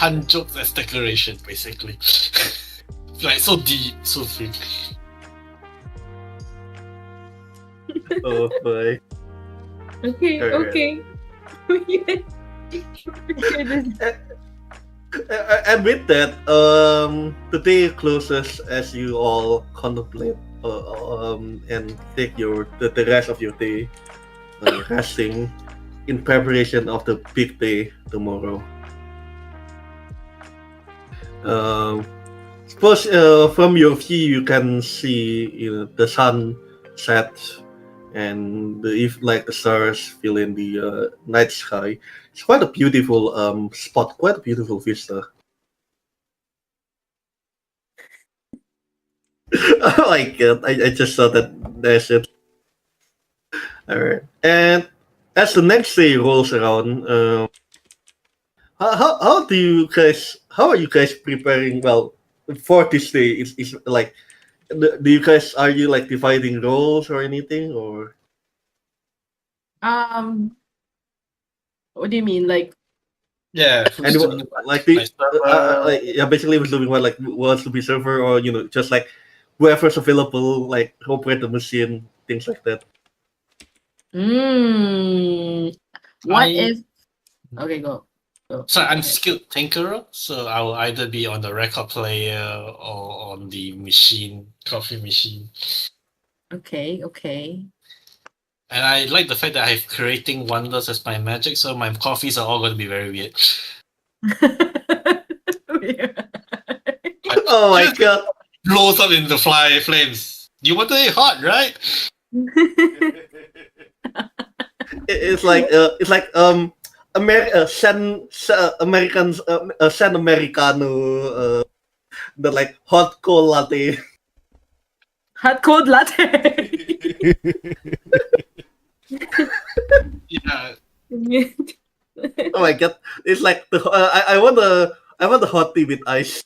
pun jokes as decoration, basically. Like so deep, so thick. Oh boy. Okay, Alright. okay. And with that, the day closes as you all contemplate and take the rest of your day resting in preparation of the big day tomorrow. Suppose from your view you can see the sun set and the stars fill in the night sky. It's quite a beautiful spot, quite a beautiful vista. Oh my god, I just saw that. That's it. Alright. And as the next day rolls around, how are you guys preparing for this day? Is like do you guys are you like dividing roles or anything or What do you mean? Like, Yeah, who's doing basically who's doing what, like wants to be server or just like whoever's available, like operate the machine, things like that. What if? Okay, go. So I'm skilled tinkerer, so I will either be on the record player or on the coffee machine. Okay. And I like the fact that I have creating wonders as my magic, so my coffees are all going to be very weird. Oh my god! Blows up into flames. You want it hot, right? It's like Americans San Americano the like hot cold latte. Hot cold latte. Yeah. Oh my god! It's like I want the hot tea with ice.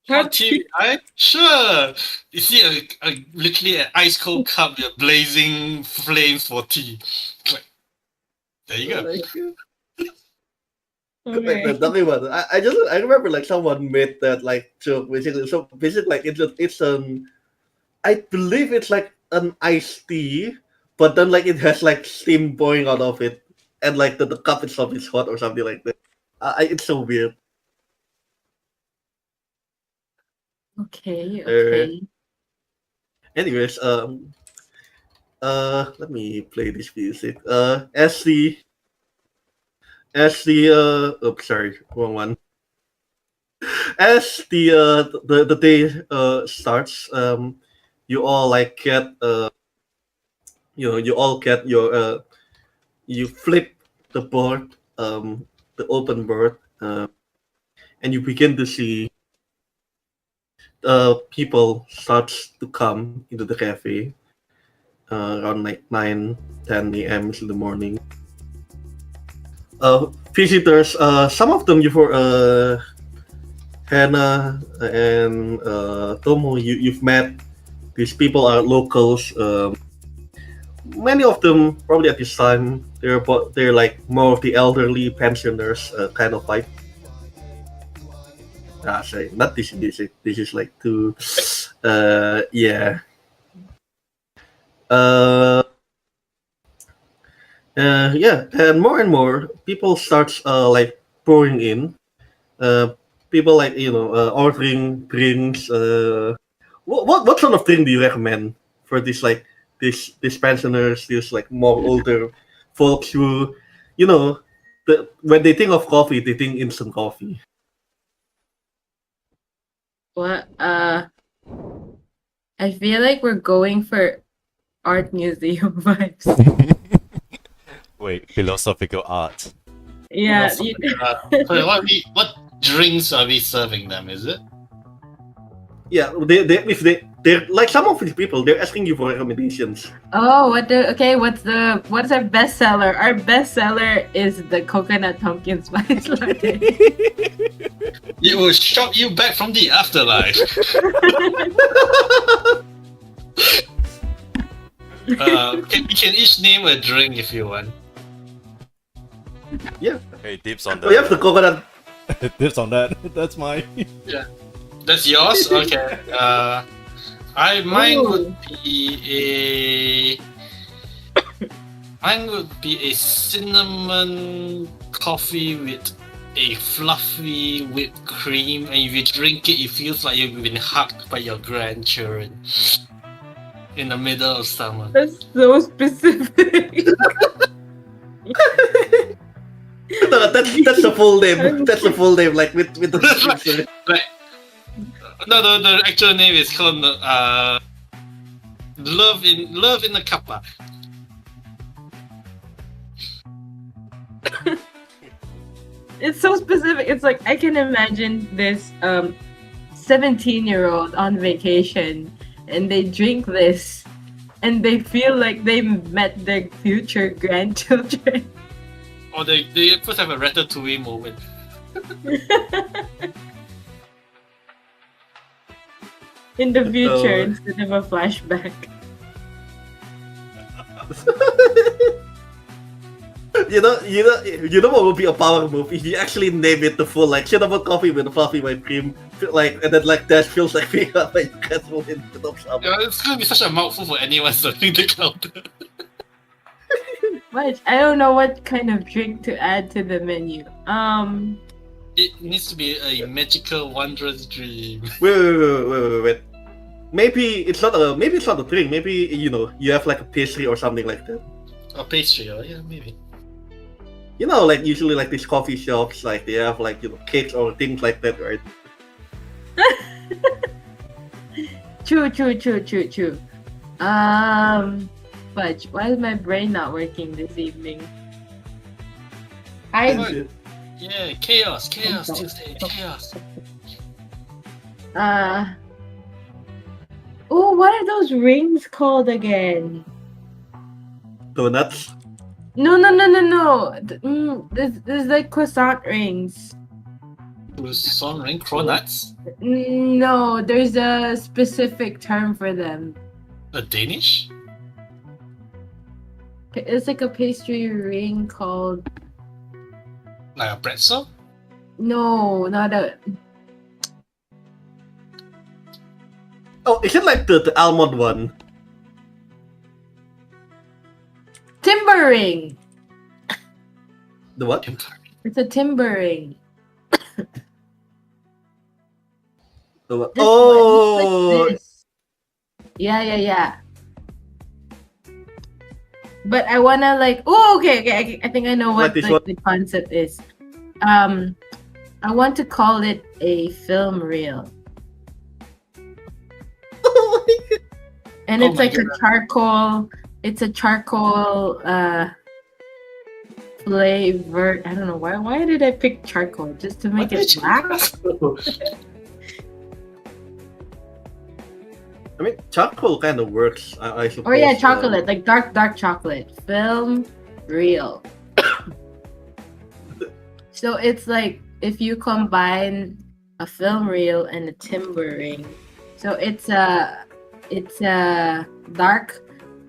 Hot tea, right? Sure. You see literally an ice cold cup with blazing flames for tea. There you go. Okay. Talking about it, I remember like someone made that like joke basically. So basically, like it's I believe it's like an iced tea, but then like it has like steam pouring out of it, and like the cup itself is hot or something like that. It's so weird. Okay. Anyways, let me play this music. Oops, sorry, wrong one. As the day starts, you all like get you all get your you flip the board, the open board, and you begin to see people starts to come into the cafe around like 9-10 a.m. in the morning. Visitors, some of them Hannah and Tomo, you've met. These people are locals. Many of them probably at this time they're like more of the elderly pensioners kind of vibe. Sorry, not this. This is like too. Yeah. Yeah, and more people starts like pouring in. People like ordering drinks. What sort of drink do you recommend for this like these pensioners, these like more older folks who, when they think of coffee, they think instant coffee. What? I feel like we're going for art museum vibes. Wait, philosophical art. Yeah. So what drinks are we serving them? Is it? Yeah, they're like some of these people, they're asking you for recommendations. Oh, what's our bestseller? Our bestseller is the coconut pumpkin spice latte. It will shock you back from the afterlife. We can each name a drink if you want. Yeah. Okay, dips on We have the coconut Tips on that. That's my. That's yours. Okay. Mine would be a cinnamon coffee with a fluffy whipped cream, and if you drink it, it feels like you've been hugged by your grandchildren in the middle of summer. That's so specific. No, that's the full name. That's the full name, like with the description. Like, no, the actual name is called Love in the Cuppa. It's so specific. It's like I can imagine this 17-year-old on vacation, and they drink this, and they feel like they met their future grandchildren. Or they first have a ratatouille moment. In the future instead of a flashback. You know what would be a power move if you actually name it the full like cinnamon coffee with a fluffy white cream, like, and then like that feels like being up by castle in the top summer. Yeah, it's gonna be such a mouthful for anyone serving the counter. But I don't know what kind of drink to add to the menu. It needs to be a magical, wondrous dream. Wait. Maybe it's not a drink. Maybe you have like a pastry or something like that. A pastry, oh yeah, maybe. Like usually like these coffee shops, like they have like cakes or things like that, right? True. Fudge, why is my brain not working this evening? Yeah, chaos, Tuesday, chaos. Oh, what are those rings called again? Donuts. No. There's like croissant rings. Croissant ring, cronuts? No, there's a specific term for them. A Danish? It's like a pastry ring called. Like a pretzel? No, not a. Oh, is it like the almond one? Timber ring. The what? It's a timber ring. The what? This Oh! one, it's like this. Yeah. But I wanna like. Oh, okay. I think I know what Like like the concept is. I want to call it a film reel. Oh my God. And Oh it's my like God. a charcoal. It's a charcoal flavor. I don't know why. Why did I pick charcoal? Just to make it black? I mean, charcoal kind of works, I suppose. Or yeah, chocolate, like dark chocolate. Film reel. So it's like if you combine a film reel and a timber ring. So it's a dark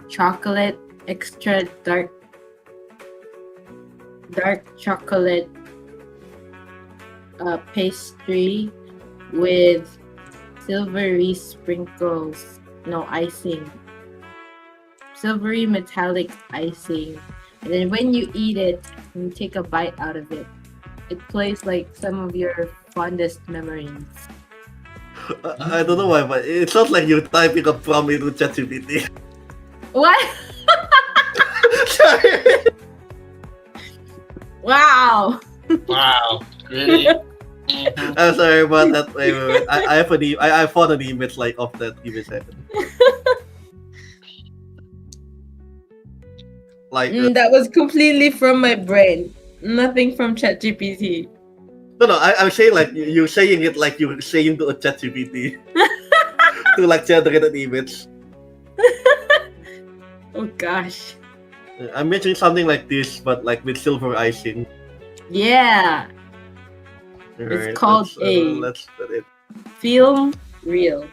chocolate, extra dark chocolate pastry with silvery sprinkles, no icing, silvery metallic icing, and then when you eat it and you take a bite out of it, it plays like some of your fondest memories. I don't know why, but it sounds like you're typing a prompt into ChatGPT. What? Sorry. Wow. Wow, really? Mhm. I'm sorry about that. Wait. I found an image like of that. Give me a second. Like That was completely from my brain. Nothing from ChatGPT. no, I'm saying like you're saying it like you're saying to a ChatGPT to like generate an image. Oh gosh. I'm mentioning something like this, but like with silver icing. Yeah. Alright, called let's put it. Film reel.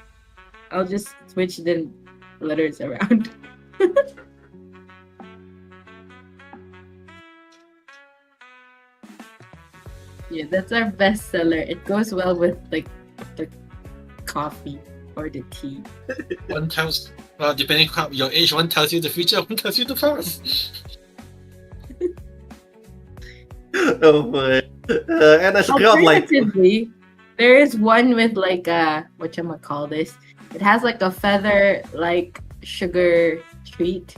I'll just switch the letters around. Yeah, that's our best seller. It goes well with like the coffee or the tea. One tells, depending on your age, one tells you the future, one tells you the past. Oh boy. And as a crowd, like, Alternatively, there is one with like a call this. It has like a feather like sugar treat.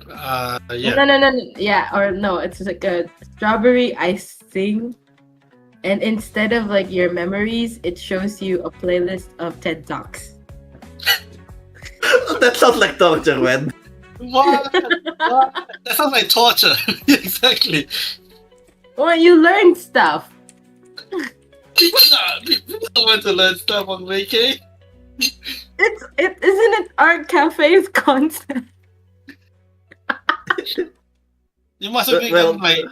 Yeah. No. Yeah, or no, it's like a strawberry icing. And instead of like your memories, it shows you a playlist of TED Talks. that sounds like torture, man. What? That sounds like torture. Exactly. Well, you learn stuff. People don't want to learn stuff on vacay. It isn't it art cafe's concept. You must have Well, them like.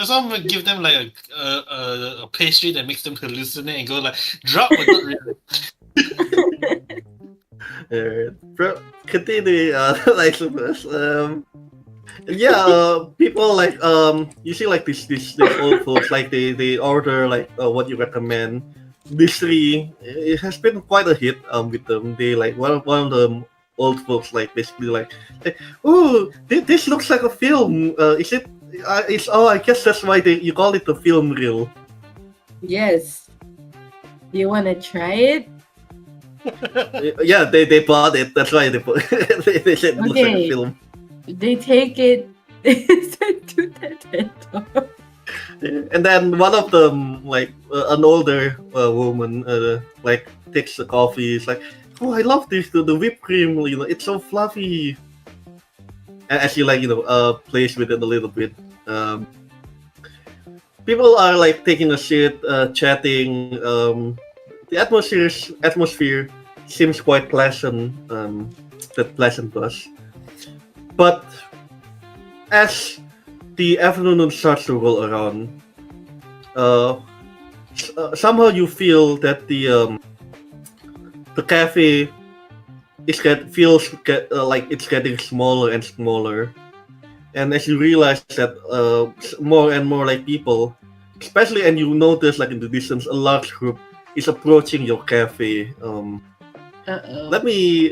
Someone give them like a pastry that makes them hallucinate and go like drop, but not really. Continue, I suppose. People like you see like this old folks like they order like what you recommend. This three, it has been quite a hit with them. They like one of the old folks like basically like oh, this looks like a film. Is it? I guess that's why you call it the film reel. Yes. Do you want to try it? Yeah, they bought it. That's why they said it looks like a Okay. film. They take it to the TED Talk. And then one of them, like an older woman, like takes the coffee. It's like, oh, I love this. The whipped cream, it's so fluffy. And as she plays with it a little bit. People are like taking a shit, chatting. The atmosphere seems quite pleasant. That pleasant to us. But as the afternoon starts to roll around, somehow you feel that the cafe feels like it's getting smaller and smaller, and as you realize that more and more like people, especially, and you notice like in the distance, a large group is approaching your cafe. Uh-oh. Let me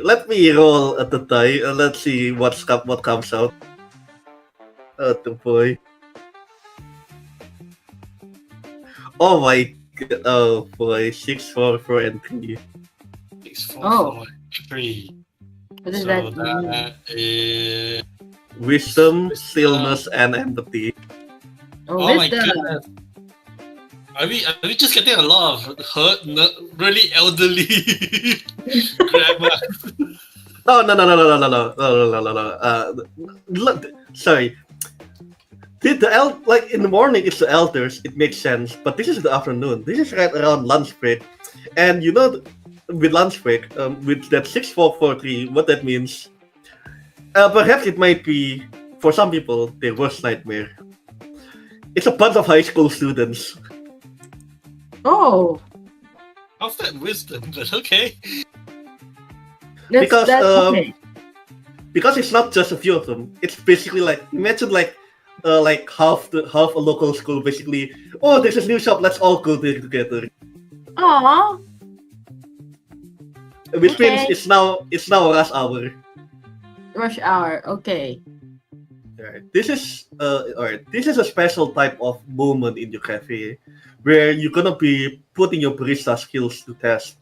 roll at the die. Let's see what comes out. The boy. Oh my god! Oh boy! 6, 4, 4, and 3. 6, 4, Oh. 4, 3. What does So that mean? that is Wisdom, stillness, and empathy. oh my Wisdom. goodness. Are we just getting a lot of hurt, really elderly grammar? No. Look, sorry. Like in the morning it's the elders, it makes sense. But this is the afternoon. This is right around lunch break, and with lunch break, with that 6443, what that means. Perhaps it might be for some people their worst nightmare. It's a bunch of high school students. Oh. How's that wisdom? But okay. Because okay. because it's not just a few of them. It's basically like imagine like half a local school basically. Oh, there's this new shop. Let's all go there together. Aww. Which means Okay. it's now rush hour. Rush hour. Okay. Alright. This is This is a special type of moment in your cafe where you're gonna be putting your barista skills to test.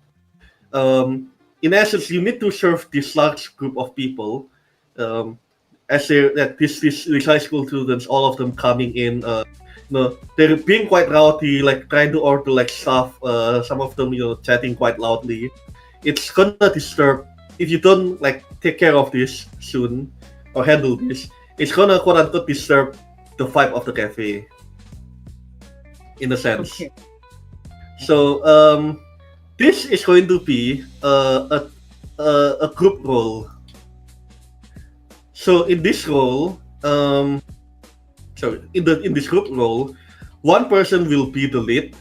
In essence, you need to serve this large group of people. As these high school students, all of them coming in. They're being quite rowdy, like trying to order like stuff. Some of them, chatting quite loudly. It's gonna disturb if you don't like take care of this soon or handle this. It's gonna quote unquote disturb the vibe of the cafe, in a sense. Okay. So this is going to be a group role. So in this role, in this group role, one person will be the lead,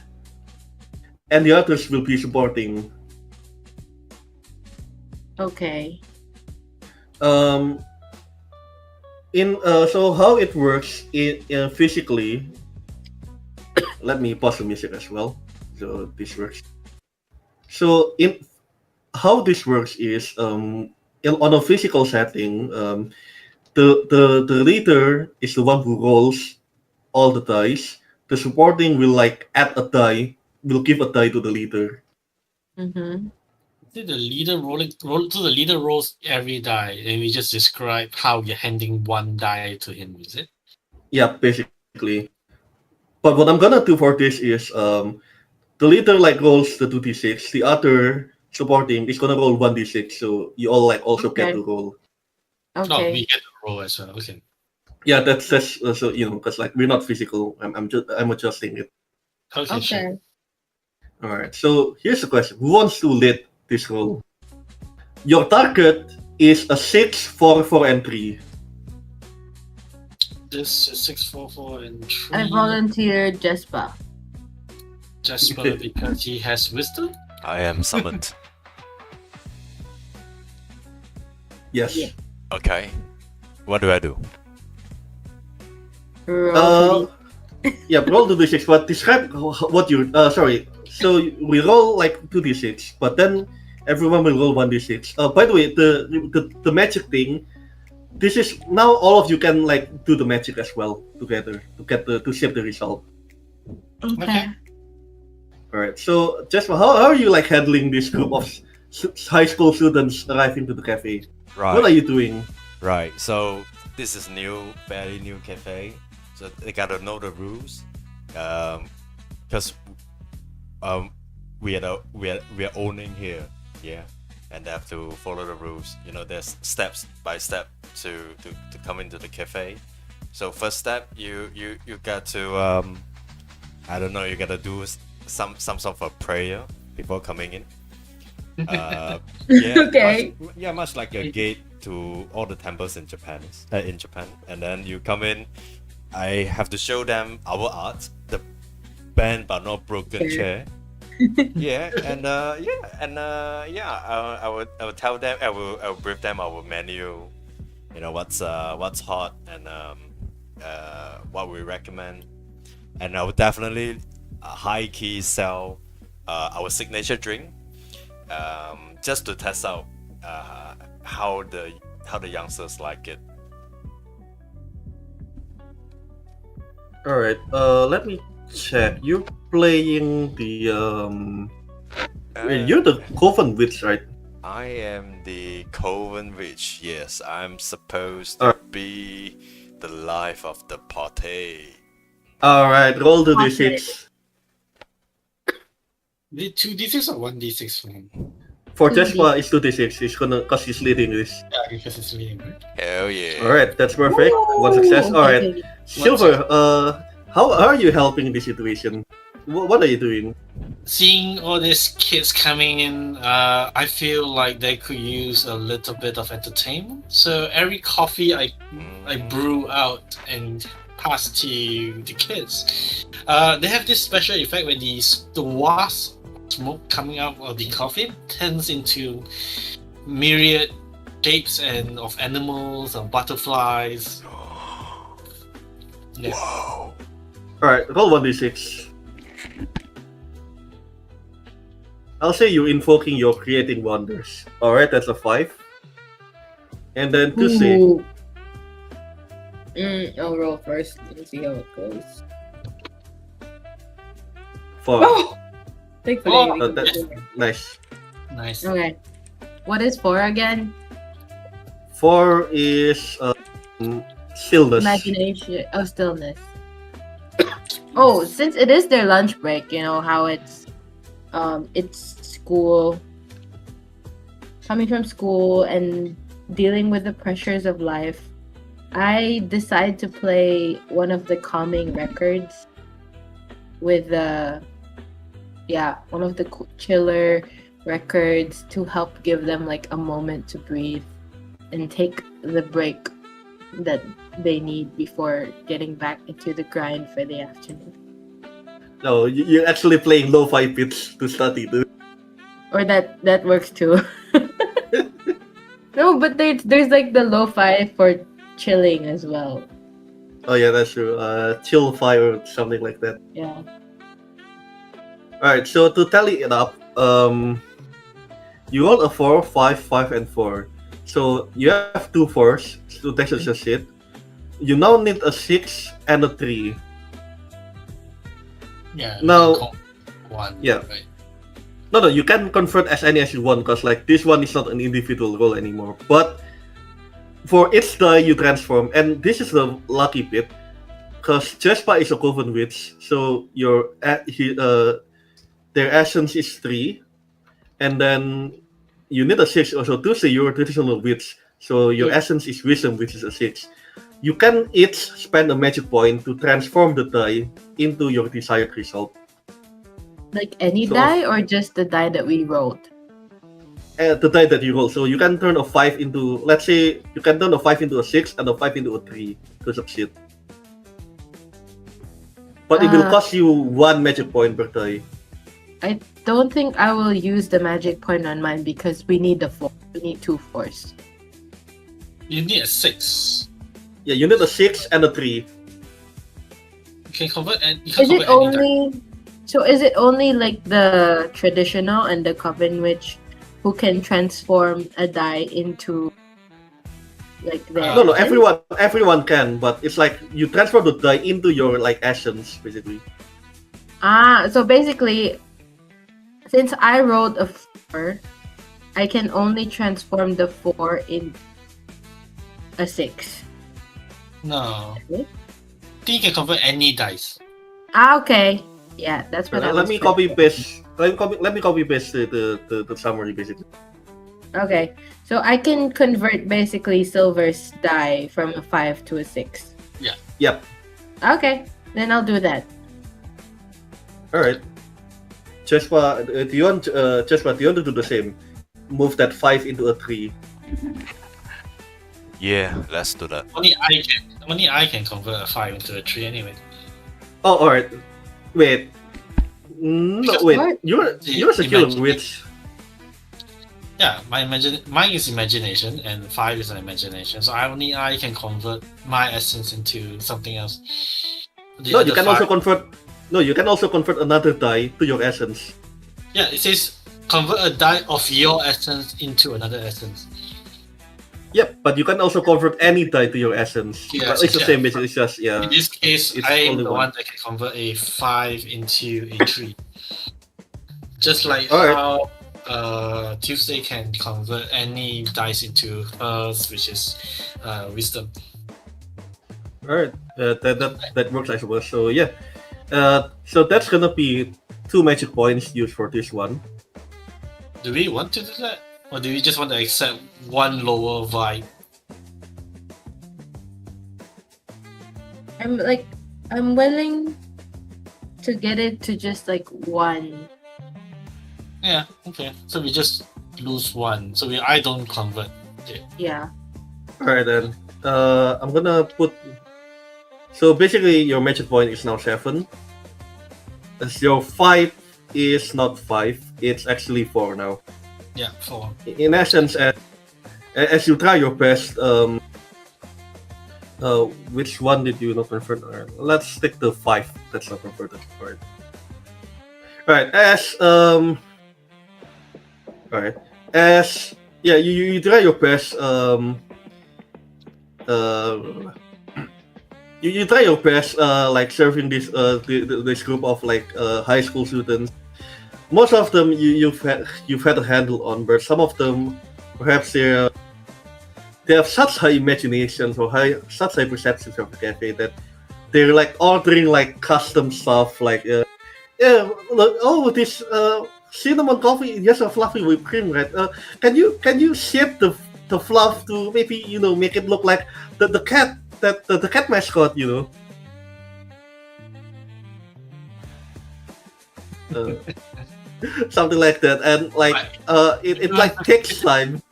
and the others will be supporting. Okay. So how it works physically let me pause the music as well. So this works. So in how this works is on a physical setting, the leader is the one who rolls all the dice. The supporting will like add a die, will give a die to the leader. Mm-hmm. Did the leader so the leader rolls every die, and we just describe how you're handing one die to him, is it? Yeah, basically. But what I'm gonna do for this is the leader like rolls the 2d6, the other supporting is gonna roll 1d6, so you all like also get Okay. to roll. No, we Okay. get to roll as well. Okay. Yeah, that's so because like we're not physical. I'm adjusting it. Okay, sure. Okay. All right. So here's the question: who wants to lead this roll? Your target is a 6, 4, 4, and 3. This is 644 and I 3. volunteer Jespa. Jasper because he has wisdom. I am summoned. Yes. Yeah. Okay. What do I do? Roll Yeah, roll 2d6, but describe what you. Sorry. So we roll like 2d6, but then everyone will roll 1d6. By the way, the magic thing. This is now all of you can like do the magic as well together to get to shape the result. Okay. All right. So, Jasper, how are you like handling this group of high school students arriving to the cafe? Right. What are you doing? Right. So this is very new cafe. So they gotta know the rules, because we are owning here, yeah, and they have to follow the rules. You know, there's steps by step to come into the cafe. So first step, you got to I don't know, you gotta do some sort of a prayer before coming in. Yeah, Okay. much like a gate to all the temples in Japan. And then you come in. I have to show them our art, the bent but not broken chair. Yeah, and I would tell them, I will brief them our menu. You know what's hot and what we recommend, and I would definitely high key sell our signature drink, just to test out how the youngsters like it. All right. Let me check. You're playing the you're the Coven Witch, right? I am the Coven Witch. Yes, I'm supposed to be the life of the party. All right. Roll the d6. The 2d6 or 1d6 one? For 2D. Jasper, it's 2d6. He's gonna, cause he's leading this. Yeah, because it's leading, right? Hell yeah. All right. That's perfect. One success. All right. Okay. Silver. How are you helping in this situation? What are you doing? Seeing all these kids coming in, I feel like they could use a little bit of entertainment. So every coffee I brew out and pass to the kids, they have this special effect where the wasp smoke coming out of the coffee turns into myriad shapes and of animals and butterflies. Yeah. Whoa. All right. Roll 1d6. I'll say you're invoking your creating wonders. All right, that's a 5. And then to say, Ooh. I'll roll first and see how it goes. 4. Oh! Thankfully, Oh, we can that's do it. nice. Nice. Okay. What is 4 again? 4 is stillness. Imagination. Oh, stillness. Oh, since it is their lunch break, you know how it's school, coming from school and dealing with the pressures of life. I decide to play one of the calming records with one of the chiller records to help give them like a moment to breathe and take the break that they need before getting back into the grind for the afternoon. No, you're actually playing lo-fi beats to study, dude. Or that works too. No, but there's like the lo-fi for chilling as well. Oh yeah, that's true. Chill fire or something like that. Yeah. Alright, so to tally it up, you roll a 4, 5, 5, and 4. So you have 2 4s to take succeed. You now need a 6 and a 3. Yeah. Now- one. yeah. Right. No, you can convert as any as you want because like this one is not an individual roll anymore. But for each die you transform, and this is the lucky bit, because Jespa is a Coven Witch, so their essence is 3, and then you need a 6 also to say you're a traditional witch, so your Yeah. essence is Wisdom, which is a 6. You can each spend a magic point to transform the die into your desired result. Like any So- die or just the die that we rolled? The die that you roll. So you can turn a 5 into, let's say, you can turn a 5 into a 6 and a 5 into a 3 to succeed. But it will Uh, cost you 1 magic point per die. I don't think I will use the magic point on mine because we need the 4. We need 2 4s. You need a 6. Yeah, you need a 6 and a 3. You can convert and you can Is it convert any die. only so is it only like the traditional and the coven witch who can transform a die into like the No, everyone can, but it's like you transfer the die into your like essence, basically. so basically since I rolled a 4, I can only transform the 4 in a 6. No. Okay. I think you can convert any dice. Okay. Yeah, that's what I Let was me trying- copy paste. Let me copy paste the summary, basically. Okay. So I can convert basically Silver's die from a 5 to a 6. Yep. Okay. Then I'll do that. All right. Jespa, do you want to do the same? Move that 5 into a 3. Yeah, let's do that. Only I can convert a 5 into a 3 anyway. Oh, all right. Wait. No, Because wait. what? You're a skill Imagine- witch. Yeah, mine is imagination and 5 is an imagination. So I can convert my essence into something else. The No, other you can 5 also convert. No, you can also convert another die to your essence. Yeah, it says convert a die of your essence into another essence. Yep, but you can also convert any die to your essence. Yes, It's the yeah. same, basically. It's just In this case, It's I am only the one. one that can convert a 5 into a 3. Just like Alright. how Tuesday can convert any dice into hers, which is wisdom. All right, that works, I suppose. So yeah, so that's gonna be 2 magic points used for this one. Do we want to do that? Or do we just want to accept one lower vibe? I'm willing to get it to just like 1. Yeah, okay. So we just lose 1. So I don't convert it. Yeah. All right then. I'm gonna put. So basically, your magic point is now 7. As your 5 is not 5, it's actually 4 now. Yeah, 4. In essence, as you try your best, which one did you not convert? Alright, let's stick to 5. That's not converted. Alright. Alright, you try your best. You try your best, like serving this group of like high school students. Most of them you've had a handle on, but some of them perhaps they have such high imaginations or such high perceptions of the cafe that they're like ordering like custom stuff, like look, oh, this cinnamon coffee, yes, a fluffy whipped cream, right? Can you shape the fluff to maybe make it look like the cat the cat mascot, something like that, and like it like takes time.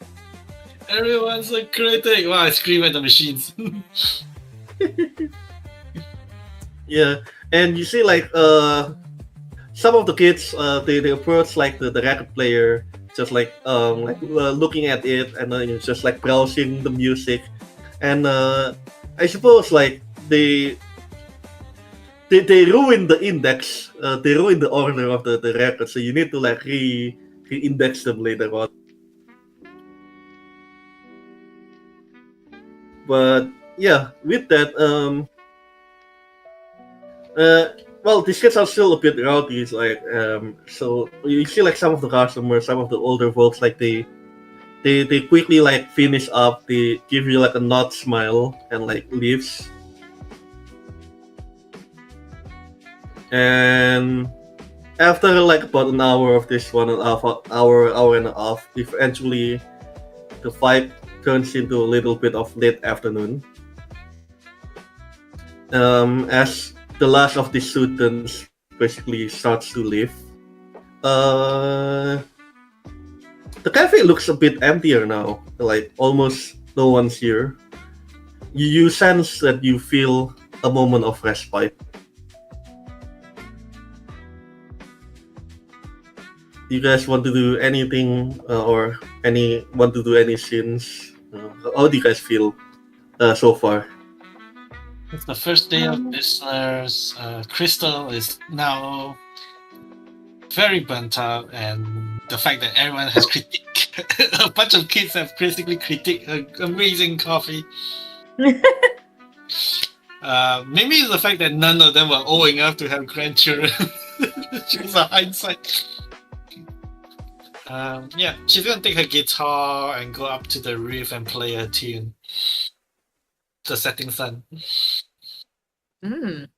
Everyone's a critic! Wow, I scream at the machines. Yeah, and you see like some of the kids they approach like the record player, just like looking at it, and then just like browsing the music, and I suppose like they they ruin the index. They ruin the order of the records, so you need to like re-index them later on. But yeah, with that, well, these kids are still a bit rowdy. It's like, so you see like some of the customers, some of the older folks, like they quickly like finish up. They give you like a nod smile and like leaves. And after like about an hour of this 1.5 hour and a half, eventually the fight turns into a little bit of late afternoon. As the last of the students basically starts to leave. Uh, the cafe looks a bit emptier now. Like almost no one's here. You sense that you feel a moment of respite. You guys want to do anything or want to do any scenes? How do you guys feel so far? It's the first day of business. Crystal is now very burnt out, and the fact that everyone has critiqued, a bunch of kids have basically critiqued her amazing coffee. Maybe it's the fact that none of them were old enough to have grandchildren. She's a hindsight. Yeah, she's gonna take her guitar and go up to the roof and play a tune. The setting sun. And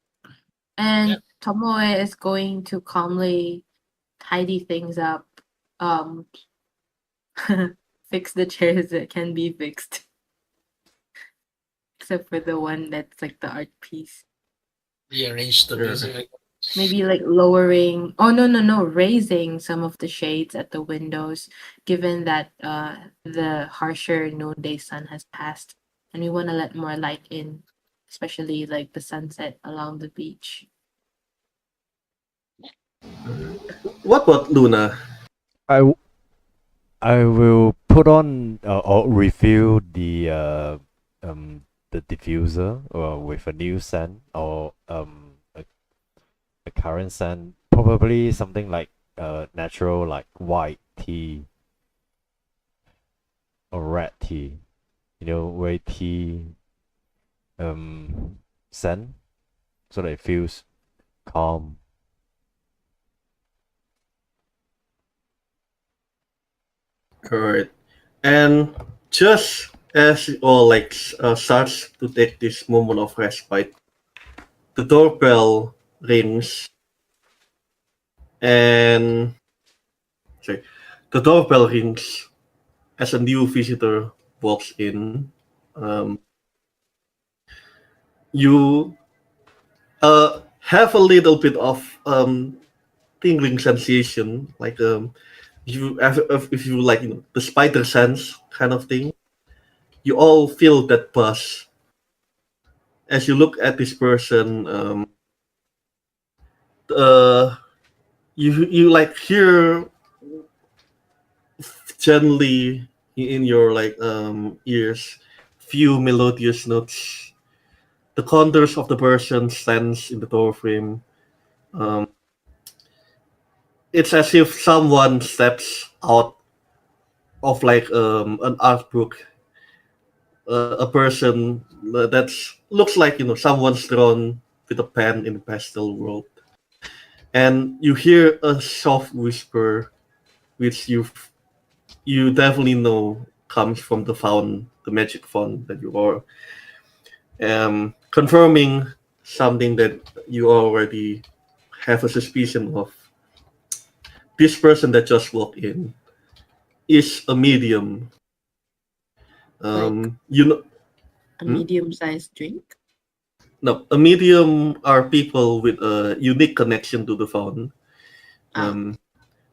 Yeah. Tomoe is going to calmly tidy things up, fix the chairs that can be fixed, except for the one that's like the art piece. Rearrange the Sure. music. Maybe like raising some of the shades at the windows, given that the harsher noonday sun has passed, and we want to let more light in, especially like the sunset along the beach. What about Luna? I will put on or refill the diffuser with a new scent or a current scent, probably something like natural, like white tea or red tea, very tea scent, so that it feels calm. Alright. And just as it all like starts to take this moment of respite, the doorbell rings, and the doorbell rings as a new visitor walks in. You have a little bit of tingling sensation, like if you like the spider sense kind of thing. You all feel that buzz as you look at this person. You like hear gently in your like ears few melodious notes. The contours of the person stands in the doorframe. It's as if someone steps out of like an art book. A person that's looks like someone's drawn with a pen in the pastel world, and you hear a soft whisper, which you definitely know comes from the magic font that you are, confirming something that you already have a suspicion of. This person that just walked in is a medium. You know, A medium-sized drink. no, a medium are people with a unique connection to the phone.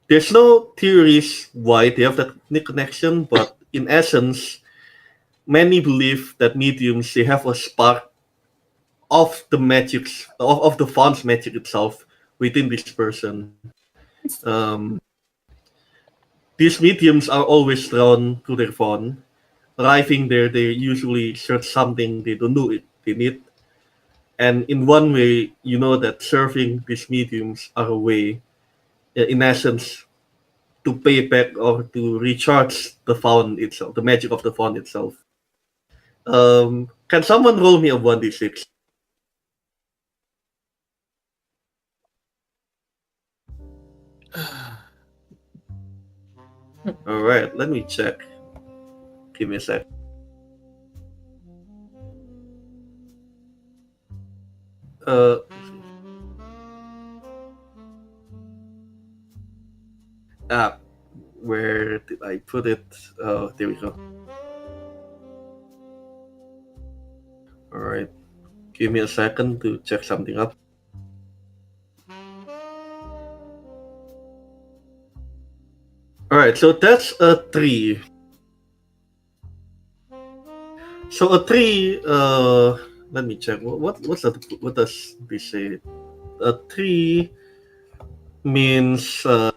There's no theories why they have that unique connection, but in essence, many believe that mediums they have a spark of the magics of the font's magic itself within this person. Um, these mediums are always drawn to their phone. Arriving there, they usually search something they don't know they need, And in one way, you know that serving these mediums are a way, in essence, to pay back or to recharge the font itself, the magic of the font itself. Can someone roll me a 1d6? All right, let me check. Give me a sec. Uh, ah, where did I put it? Oh, there we go. All right, give me a second to check something up. All right, so that's a 3. So a 3. Let me check. What's that? What does this say? A 3 means an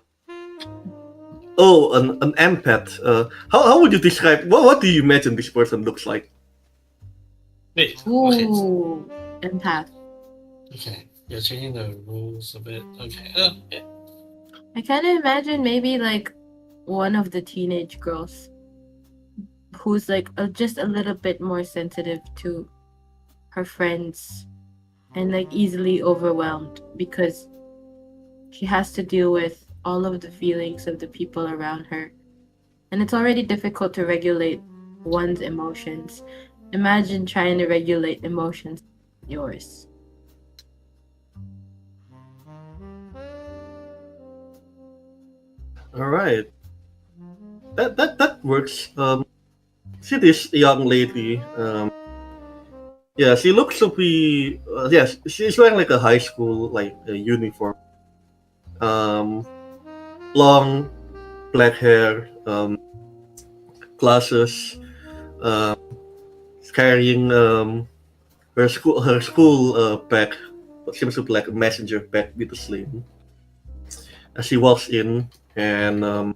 empath. How would you describe? What do you imagine this person looks like? Wait, okay. Ooh, empath. Okay. You're changing the rules a bit. Okay. Yeah. I kind of imagine maybe like one of the teenage girls who's like just a little bit more sensitive to her friends and like easily overwhelmed because she has to deal with all of the feelings of the people around her. And it's already difficult to regulate one's emotions. Imagine trying to regulate emotions yours. All right, that works. See this young lady. Yeah, she looks to be. Yes, she's wearing like a high school like a uniform. Um, Long black hair, glasses, uh, carrying her school bag. What seems to be like a messenger bag with a sling. As she walks in and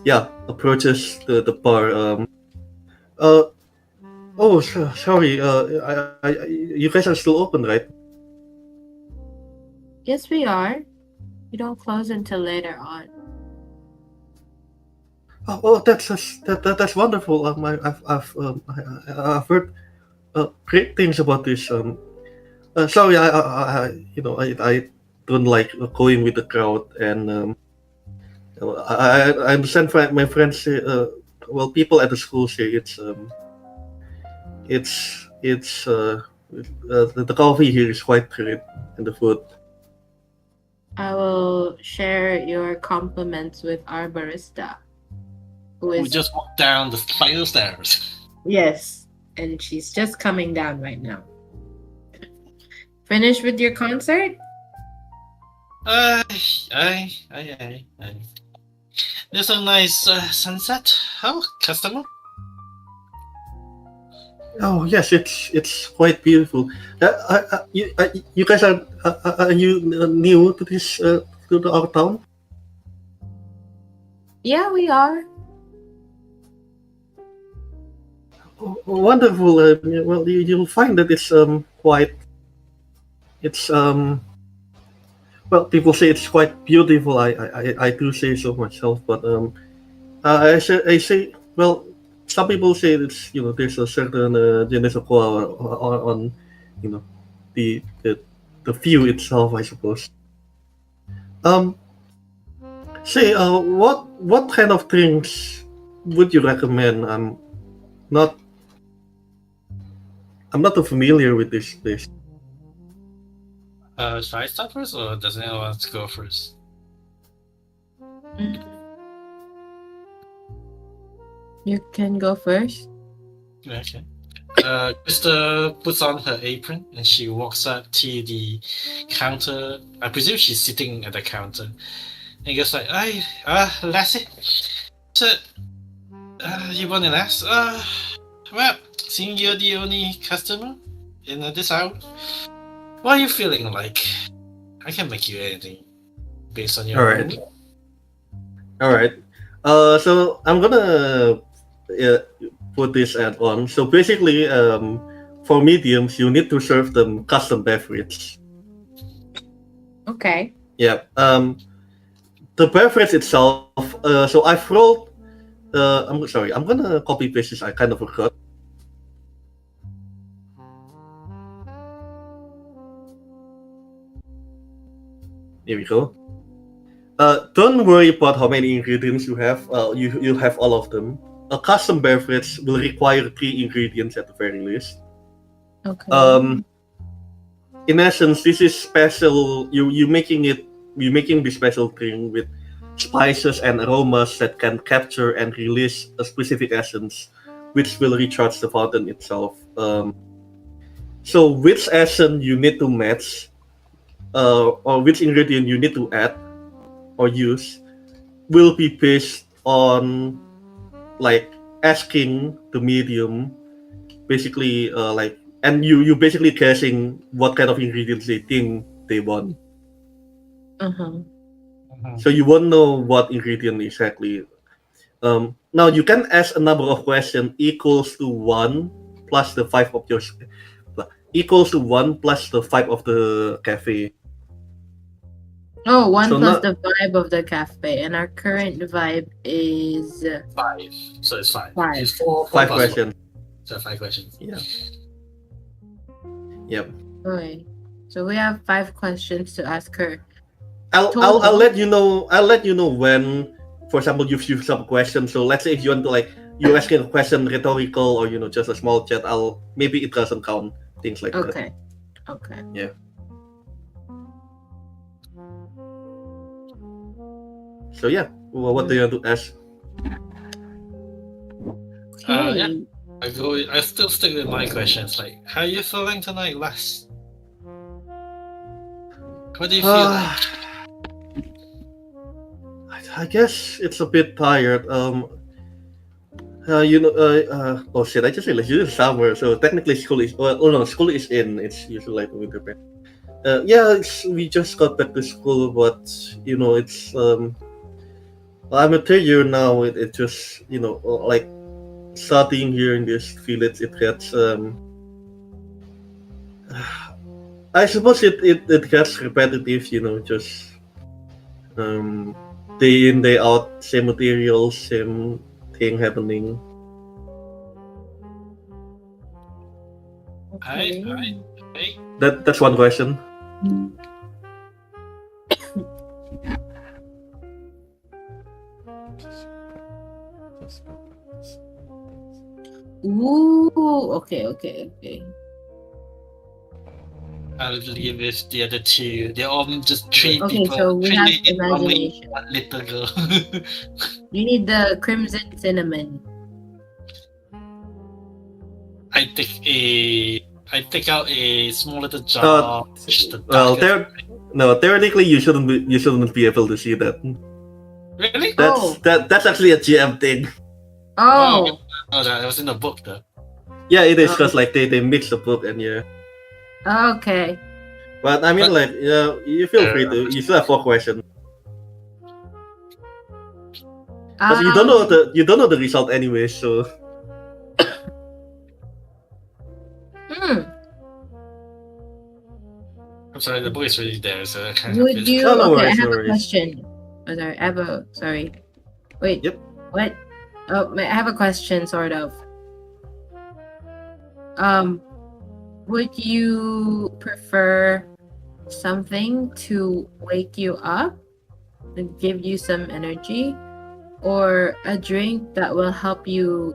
yeah, approaches the bar. Uh, oh, sorry. You guys are still open, right? Yes, we are. We don't close until later on. That's wonderful. I've heard great things about this. Sorry, I don't like going with the crowd, and I understand my friends say, well, people at the school say the coffee here is quite great and the food. I will share your compliments with our barista, who We is just walked down the flight of stairs. yes, and she's just coming down right now. Finished with your concert? Aye. There's a nice sunset. Oh, customer. Oh yes, it's quite beautiful. You guys are you new to this to our town? Yeah, we are. Wonderful. Well, you'll find that it's quite. It's well, people say it's quite beautiful. I do say so myself, but I say well, some people say it's there's a certain je ne sais quoi on you know the the the view itself, I suppose. Um, say what kind of drinks would you recommend? Not I'm not too familiar with this place. Should I start first, or does anyone want to go first? Mm. You can go first. Okay. Krista puts on her apron and she walks up to the counter. I presume she's sitting at the counter. And goes like, lassie. So, you want an ass? Well, seeing you're the only customer in this hour, what are you feeling like? I can make you anything based on your All right. mood. All right. So I'm gonna put this ad on. So basically, for mediums, you need to serve them custom beverage. Okay. Yeah. The beverage itself. So I've rolled. I'm sorry. I'm gonna copy paste this. I kind of forgot. Here we go. Don't worry about how many ingredients you have. You have all of them. A custom beverage will require 3 ingredients at the very least. Okay. In essence, this is special. You making the special drink with spices and aromas that can capture and release a specific essence, which will recharge the fountain itself. So which essence you need to match, or which ingredient you need to add or use, will be based on like asking the medium, basically like, and you basically guessing what kind of ingredients they think they want. Uh-huh. So you won't know what ingredient exactly. Now you can ask a number of questions equals to 1 plus the 5 of your equals to 1 plus the 5 of the cafe. Oh, one So plus not- the vibe of the cafe, and our current vibe is 5. So it's 5. 5. It's 4 5 plus questions. 1. So 5 questions. Yeah. Yep. Okay. So we have 5 questions to ask her. I'll Total. let you know. I'll let you know when, for example, you've used some questions. So let's say if you want to like you're asking a question rhetorical or just a small chat, maybe it doesn't count, things like that. Okay. Okay. So yeah, what do you want to ask? Okay. Yeah. I still stick with my questions. Like, how are you feeling tonight, Les? What do you feel like? I guess it's a bit tired. Oh shit! I just realized you're in summer, so technically school is school is in. It's usually like winter break. We just got back to school, but it's I'm a third year now. It just like studying here in this village. It gets I suppose it gets repetitive. Just day in day out, same materials, same thing happening. Okay. Hey. That's one question. Ooh. Okay. I'll leave with the other 2. They're all just 3 Okay, people. so we 3 have ladies, 1 lady, imagination. 1 little girl. You need the crimson cinnamon. I take out a small little jar. The Well, darkest- theoretically you shouldn't be able to see that. Really? That's actually a GM thing. Oh. Oh, that was in the book though. Yeah, it is because like they mix the book and yeah. Okay. But I mean, like, you feel free to. You still have 4 questions. Because you don't know the result anyway. So I'm sorry, the book is really there, so I can't. Would you? No, no Okay, I worries, have no a worries. question. Oh, sorry, I have a. Sorry. Wait. Yep. What? Oh, I have a question, sort of. Would you prefer something to wake you up and give you some energy, or a drink that will help you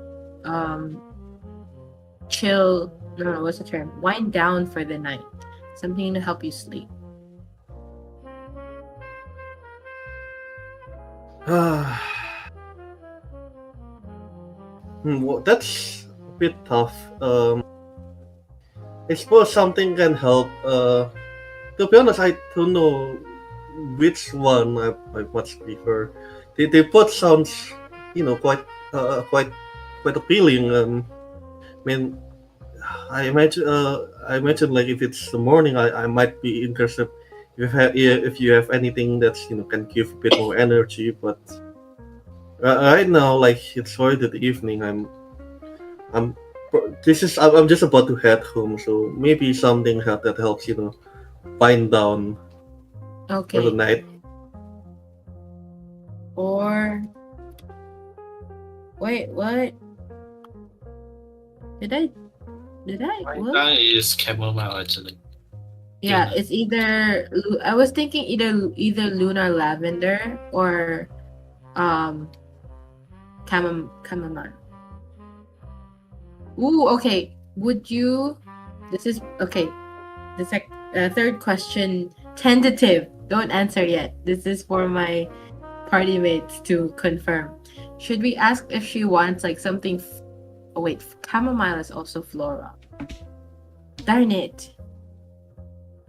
chill? No, what's the term? Wind down for the night. Something to help you sleep. well, that's a bit tough. I suppose something can help. To be honest, I don't know which one I much prefer. They both sounds, quite appealing. I mean, I imagine like if it's the morning, I might be interested if you have anything that's can give a bit more energy. But right now, like it's already the evening. I'm this is I'm just about to head home, so maybe something that helps wind down for the Okay. night. Or wait, what? Did I? My What? tongue is chamomile actually. Yeah, Luna. it's either I was thinking either lunar lavender or um chamomile. Ooh, okay. Would you? This is okay. Third question, tentative. Don't answer yet. This is for my party mates to confirm. Should we ask if she wants like something? Oh wait, chamomile is also floral. Darn it.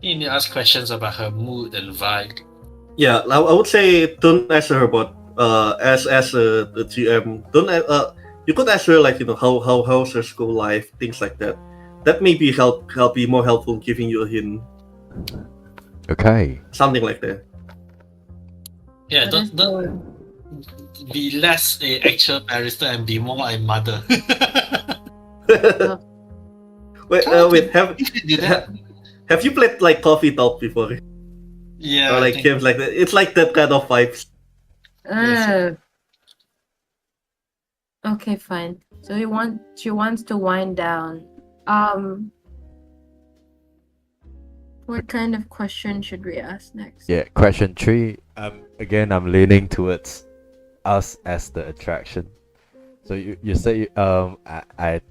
You need to ask questions about her mood and vibe. Yeah, I would say don't ask her about as the GM. Don't you could ask her like how's her school life, things like that. That may be more helpful in giving you a hint, Okay. something like that. Yeah, What is don't be less a actual barrister and be more a mother. Wait, You should do that. have you played like Coffee Talk before, Yeah, or I like think- games like that? It's like that kind of vibes. Okay, fine. So she wants to wind down. What kind of question should we ask next? Yeah. Question 3. Again, I'm leaning towards us as the attraction. So you say I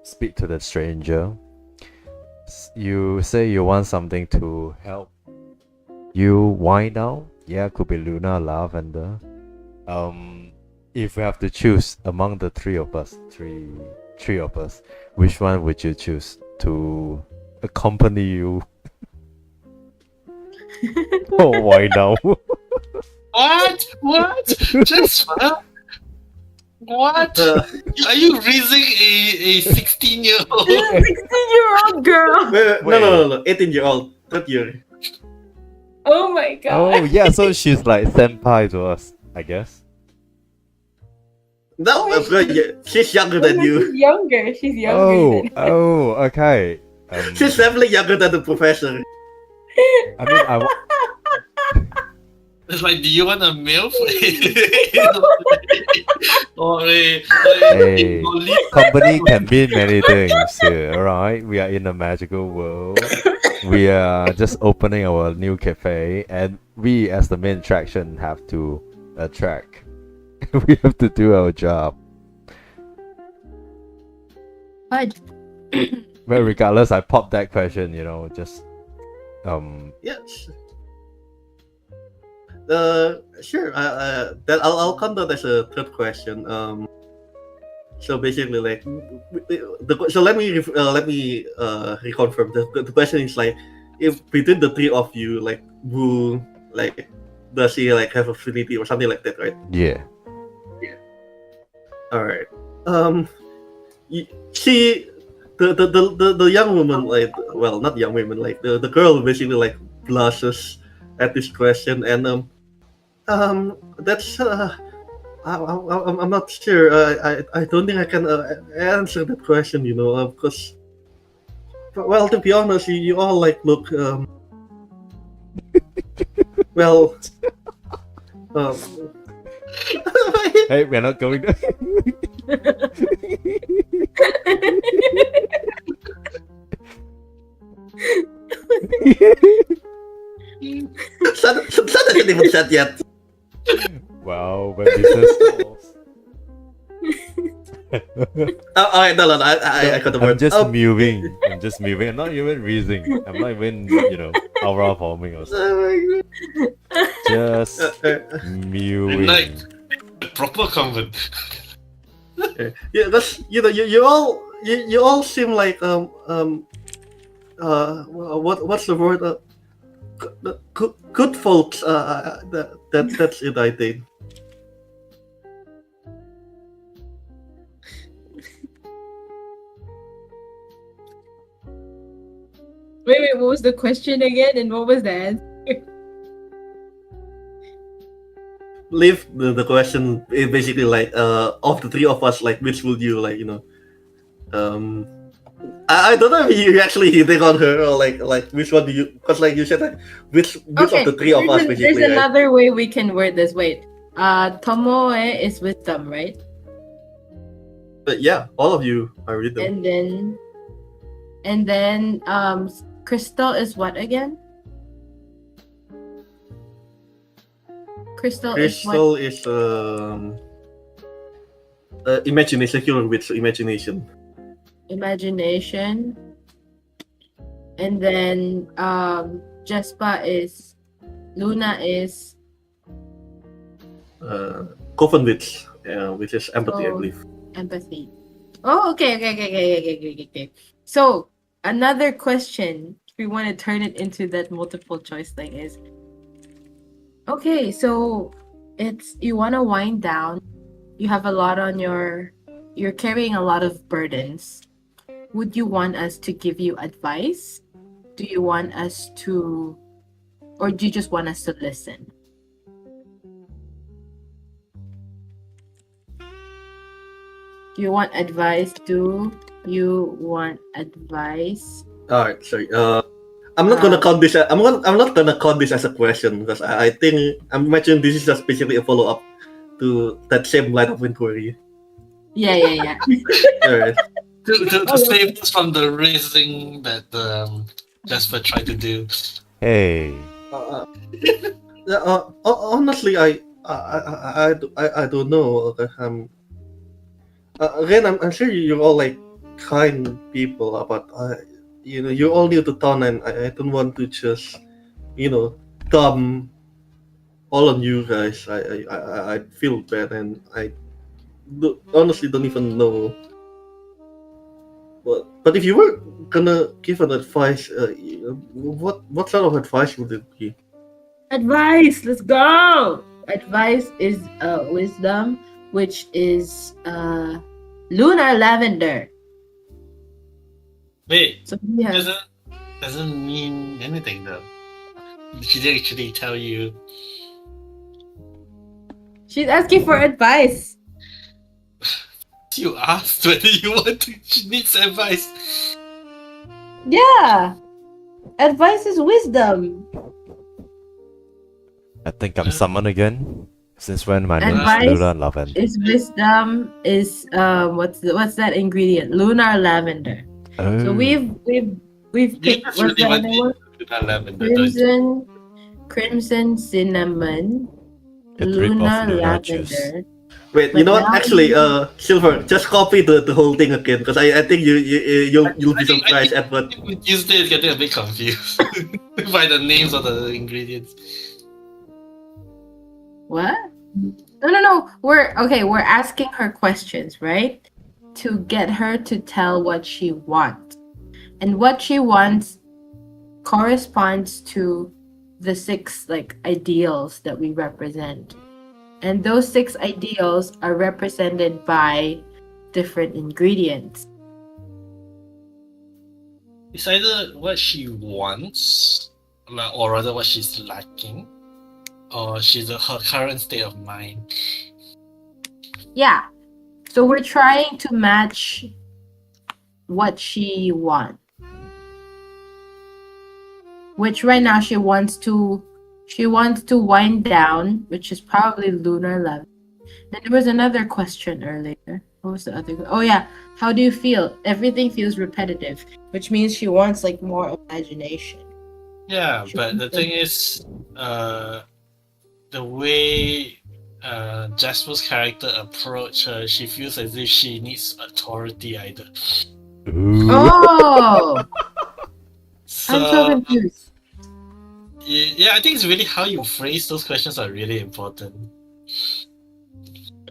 speak to the stranger. You say you want something to help you wind down. Yeah, could be Luna, Lavender. If we have to choose among the three of us, which one would you choose to accompany you? Oh, wind down. What? What? Just what? What? Uh, Are you raising a 16-year-old? 16-year-old girl. no, 18-year-old, third year. Oh my god. Oh yeah, so she's like senpai to us, I guess. No, she's younger than you. Younger. She's younger Oh, than oh, okay. She's definitely younger than the professor. I mean, I It's like, do you want a MILF? or a Hey, company can mean many things here, alright? We are in a magical world. We are just opening our new cafe, and we, as the main attraction, have to attract. We have to do our job. But Well, regardless, I popped that question, just Yes. Sure. That I'll count that as a third question. So basically, like, so let me reconfirm. The question is like, if between the three of you, like, who like does he like have affinity or something like that, right? yeah. All right. She, the young woman, like, well, not young woman, like the girl basically like blushes at this question, and that's I'm not sure. I don't think I can answer that question, because, well, to be honest, you all like look well. Um, Hey, we're not going to. Sun hasn't even set yet. Wow, when business calls. Alright, no, I got the I'm word. just moving. I'm just moving. I'm not even raising. I'm not even, aura forming or something. Oh my Just god. moving. Like, proper convent. Yeah, that's you all seem like what's the word, good folks, that's it, I think. wait, what was the question again? And what was the answer? leave the question basically like of the three of us, like which would you like, um I don't know if you actually hitting on her or like which one do you, because like you said like which of Okay, the three of us there's basically, right? another way we can word this. Wait. Tomoe is wisdom, right? But yeah, all of you are with them. And then Crystal is what again? Crystal is what? Crystal is imagination, killer with imagination. Imagination. And then Jespa is Luna is Coven witch, which is empathy, I Oh. believe. empathy. Oh, okay. So another question, if we want to turn it into that multiple choice thing, is okay. So it's you want to wind down. You have a lot on you're carrying a lot of burdens. Would you want us to give you advice? Do you want us to, or do you just want us to listen? Do you want advice? Do you want advice? All right, sorry. I'm not gonna count this. I'm not gonna count this as a question because I think I'm imagining this is just basically a follow up to that same line of inquiry. Yeah. All right. To save us from the racing that Jasper tried to do. Hey. Honestly, I don't know. Again, I'm sure you're all like kind people, but you're all new to town, and I don't want to just dump all on you guys. I feel bad, and honestly don't even know. But if you were gonna give an advice, what sort of advice would it be? Advice, let's go. Advice is wisdom, which is lunar lavender. Wait, So we have doesn't mean anything though. She didn't actually tell you. she's asking for advice. You asked whether you want to. She needs advice. Yeah. Advice is wisdom. I think I'm summoned again. Since when my name is Advice Luna Lavender? Is wisdom is what's that ingredient? Lunar lavender. So Oh. we've picked That's what's really the what other one? lavender. don't you? Crimson cinnamon, A drip of lunar Luna juice. lavender. Wait, But you know what? now Actually, we- Silver, just copy the whole thing again because I think you'll be surprised at what. Tuesday is getting a bit confused by the names of the ingredients. What? No. We're asking her questions, right? To get her to tell what she wants. And what she wants corresponds to the 6 ideals that we represent. And those 6 ideals are represented by different ingredients. It's either what she wants, or rather what she's lacking, or her current state of mind. Yeah. So we're trying to match what she wants. Which right now she wants to wind down, which is probably lunar level. Then there was another question earlier. What was the other? Oh yeah, how do you feel? Everything feels repetitive, which means she wants more imagination. Yeah, She but the wants thing is, the way Jasper's character approach her, she feels as if she needs authority either. Ooh. Oh, I'm so So confused. yeah, I think it's really how you phrase those questions are really important.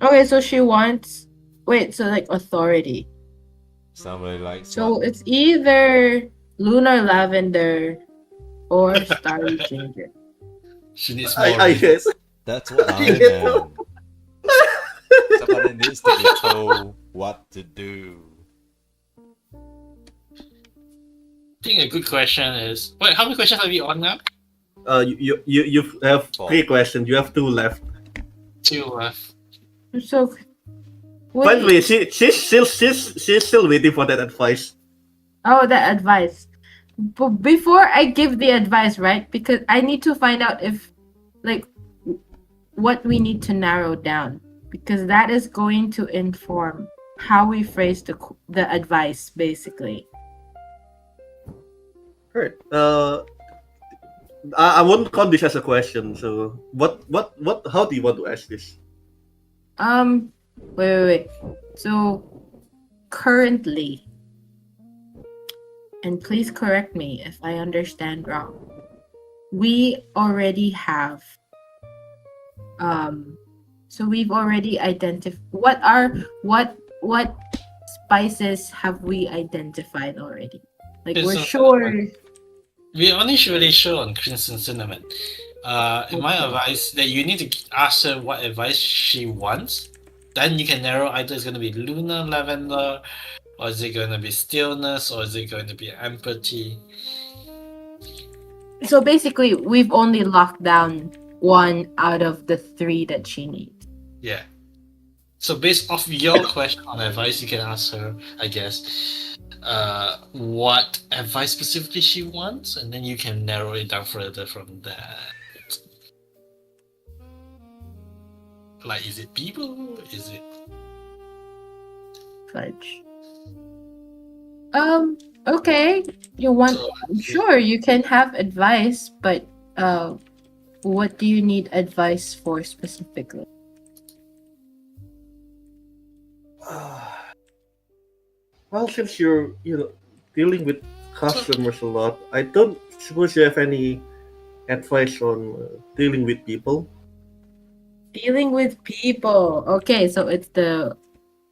Okay, so she wants. Wait, so authority. Somebody likes So what? it's either lunar lavender or starry ginger. She needs more. I guess. That's what I You get am. Somebody needs to be told what to do. I think a good question is, wait, how many questions are we on now? You have Four. 3 questions. You have 2 left. Two left. So By the wait. way, she's still waiting for that advice. Oh, that advice. But before I give the advice, right? Because I need to find out if, like, what we need to narrow down, because that is going to inform how we phrase the advice, basically. Right. I wouldn't count this as a question. So what? How do you want to ask this? Wait. So currently, and please correct me if I understand wrong, we already have so we've already identified what spices have we identified already? Like we're Crimson sure. cinnamon. We only really sure on crimson cinnamon. In my Okay. advice, that you need to ask her what advice she wants. Then you can narrow either it's going to be lunar lavender, or is it going to be stillness, or is it going to be empathy? So basically, we've only locked down one out of the three that she needs. Yeah. So based off your question on advice, you can ask her, I guess, what advice specifically she wants, and then you can narrow it down further from that. Like, is it people? Is it? Fudge. Okay. You want? So, Sure, you can have advice, but what do you need advice for specifically? Well, since you're dealing with customers a lot, I don't suppose you have any advice on dealing with people. Dealing with people. Okay, so it's the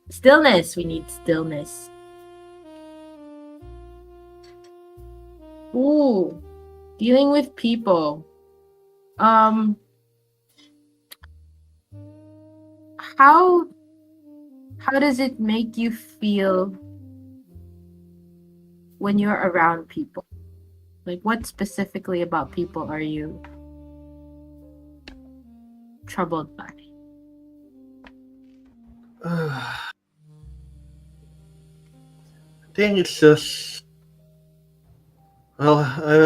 stillness. We need stillness. Ooh, dealing with people. How does it make you feel when you're around people? Like, what specifically about people are you troubled by? I think it's just. Well, I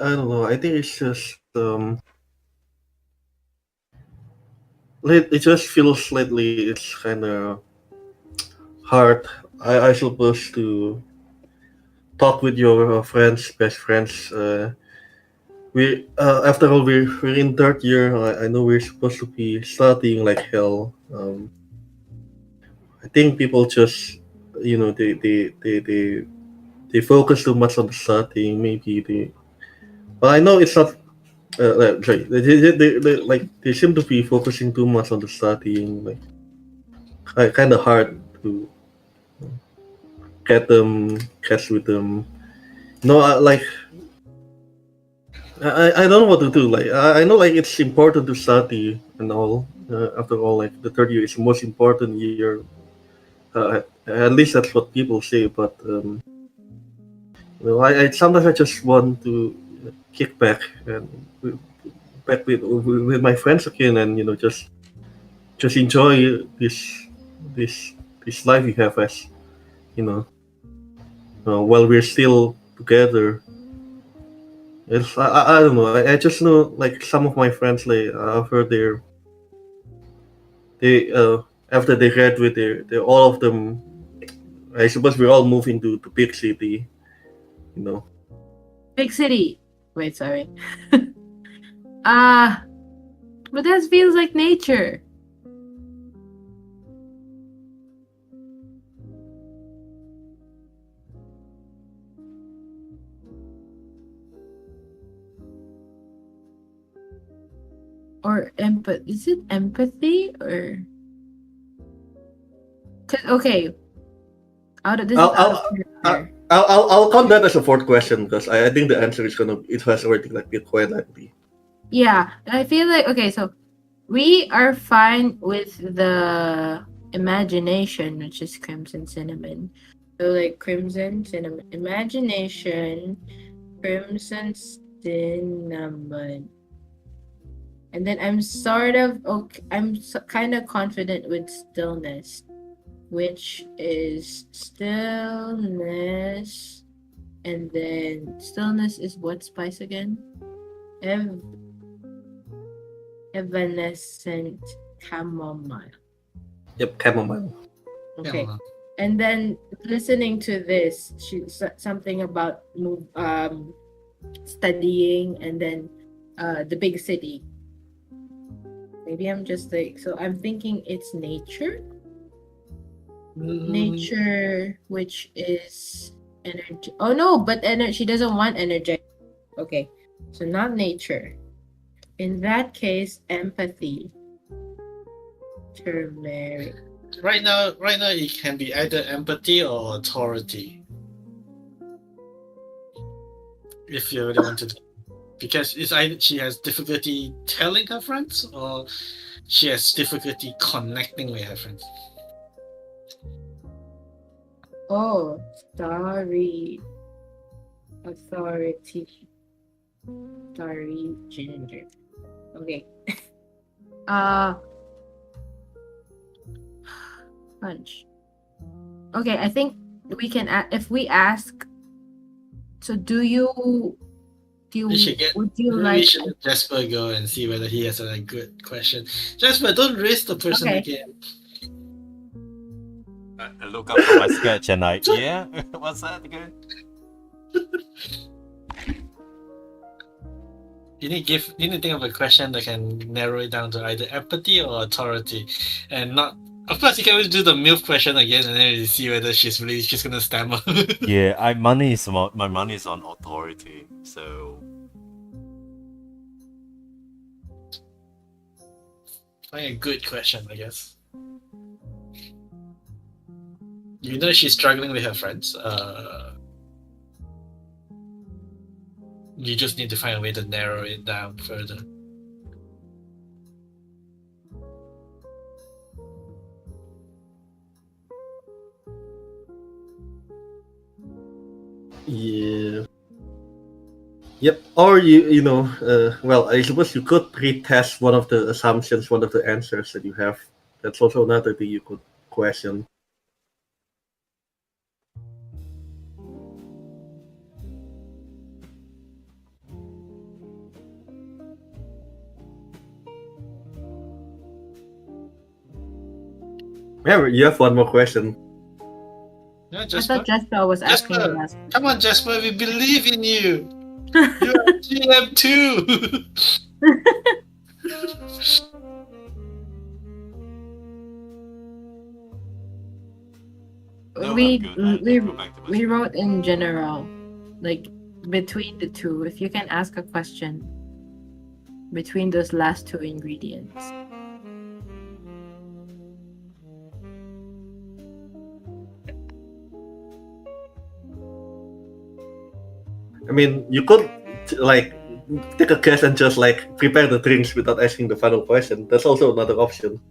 don't know. I think it's just it just feels slightly. It's kind of hard. I suppose to talk with your friends, best friends. We after all we're in third year. I know we're supposed to be studying like hell. I think people just they focus too much on the studying. Maybe they. Well, I know it's not. Sorry, they seem to be focusing too much on the studying. Like kind of hard to catch with them. No, I don't know what to do. Like I know like it's important to study and all. After all, like the third year is the most important year. At least that's what people say. But I sometimes I just want to kick back and back with my friends again, and just enjoy this this life we have as you know while we're still together. I don't know. I just know like some of my friends like I've heard they after they graduate they all of them I suppose we're all moving to big city. You know. Big city. Wait, sorry. Ah, but that feels like nature. Or empathy. Is it empathy or? Okay. This is I'll out of I'll, character. I'll count that as a fourth question because I think the answer is gonna it has already like been quite likely. Yeah, I feel like okay. So we are fine with the imagination, which is crimson cinnamon. So like crimson cinnamon, imagination, crimson cinnamon, and And then I'm sort of okay. Kind of confident with stillness, which is stillness, and then stillness is what spice again? Evanescent chamomile. Yep, chamomile. Okay. Yeah. And then listening to this, something about studying, and then the big city. Maybe I'm just like, so I'm thinking it's nature. Nature, which is energy. Oh no, but she doesn't want energy. Okay, so not nature. In that case, empathy. Turmeric. Right now, it can be either empathy or authority. If you really want to, because it's either she has difficulty telling her friends, or she has difficulty connecting with her friends. Oh, sorry. Authority. Sorry, ginger. Okay. Punch. Okay, I think we can if we ask. So We should get. would you Maybe like we should let Jasper go and see whether he has a good question. Jasper, don't raise the person Okay. again. I look up for my sketch and yeah, what's that again? You need to think of a question that can narrow it down to either empathy or authority, and not. Of course, you can always do the MILF question again, and then you see whether she's gonna stammer. Yeah, my money is on authority, so Find a good question, I guess. You know she's struggling with her friends. You just need to find a way to narrow it down further. Yeah. Yep. Or well, I suppose you could retest one of the assumptions, one of the answers that you have. That's also another thing you could question. Remember, you have one more question. Yeah, I Jasper. thought Jasper was asking Jasper. the last. Come on, Jasper. We believe in you. You are GM too. no, we I'm good. I we go back to my we sketch. wrote in general, like between the two. If you can ask a question between those last two ingredients. I mean, you could like take a guess and just like prepare the drinks without asking the final question. That's also another option.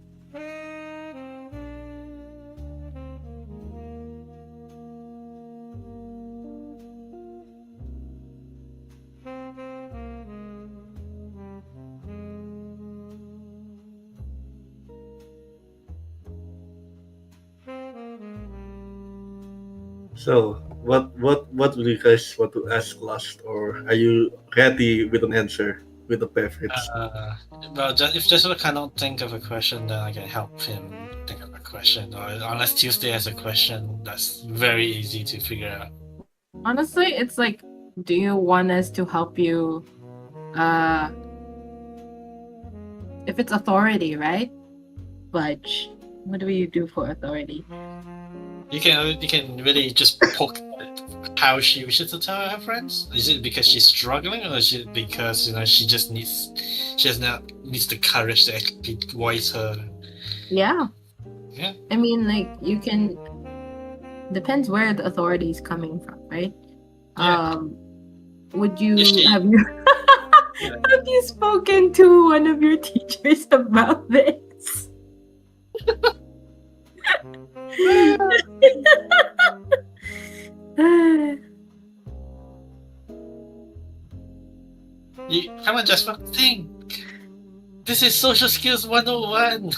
So, what do you guys want to ask last, or are you ready with an answer with a beverage? Well, if Jasper cannot think of a question, then I can help him think of a question. Or unless Tuesday has a question, that's very easy to figure out. Honestly, it's like, do you want us to help you? If it's authority, right? Budge. What do you do for authority? You can really just poke at how she wishes to tell her friends. Is it because she's struggling, or is it because she just needs the courage to actually voice her? Yeah. Yeah. I mean, like, you can. Depends where the authority is coming from, right? Yeah. Would you Is she- have you have you spoken to one of your teachers about this? Come on, Jasper, think This is social skills 101.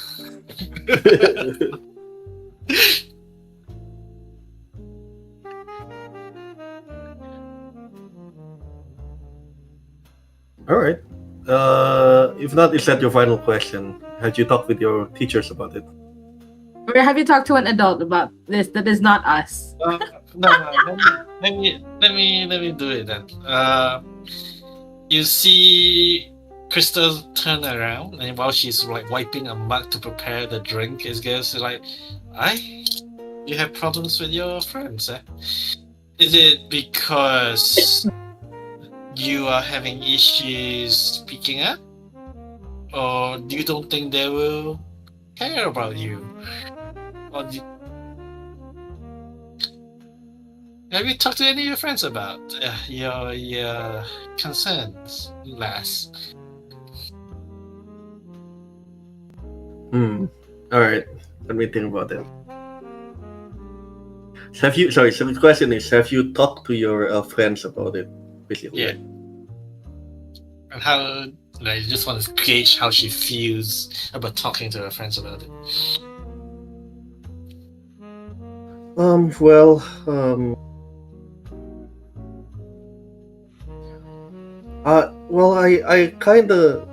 All right. If not, is that your final question? Had you talked with your teachers about it? Or have you talked to an adult about this that is not us? No, let me do it then. You see Crystal turn around, and while she's like wiping a mug to prepare the drink, is goes like, you have problems with your friends, eh? Is it because you are having issues speaking up, or you don't think they will care about you, or have you talked to any of your friends about your concerns, lass? All right. Let me think about it. So have you? Sorry. So the question is: have you talked to your friends about it? Basically. Yeah. And how, I just want to gauge how she feels about talking to her friends about it. Well. Well, I kind of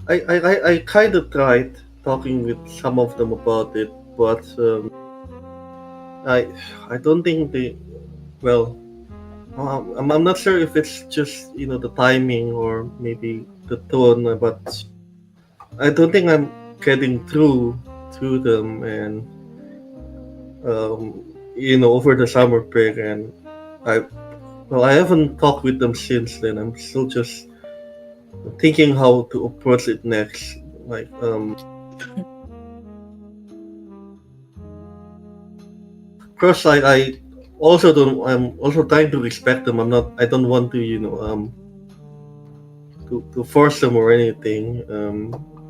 I kind of tried talking with some of them about it, but I don't think they. Well, I'm not sure if it's just the timing or maybe the tone, but I don't think I'm getting through to them, and over the summer break, and I I haven't talked with them since then. I'm still just thinking how to approach it next. Like, course, I also don't. I'm also trying to respect them. I don't want to, to force them or anything.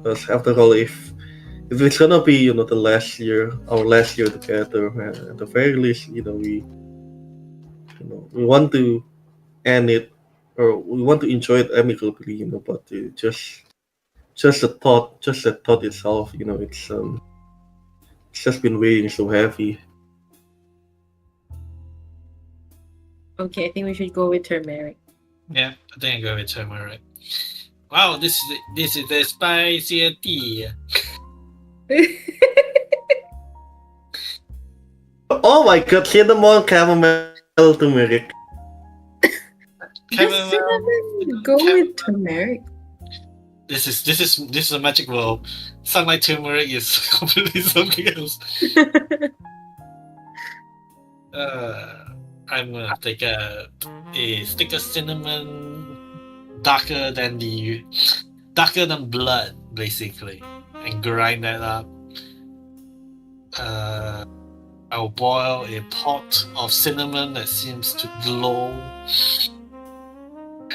Because after all, if it's gonna be, the last year, our last year together, at the very least, we want to end it, or we want to enjoy it amicably, But just the thought itself, it's just been weighing so heavy. Okay, I think we should go with turmeric. Yeah, I think I go with turmeric. Wow, this is the spicier tea. Oh my god, cinnamon, chamomile, turmeric. Just cinnamon. Go with turmeric. This is a magic world. Sunlight turmeric is completely something else. I'm gonna take a stick of cinnamon darker than blood, basically, and grind that up. I'll boil a pot of cinnamon that seems to glow,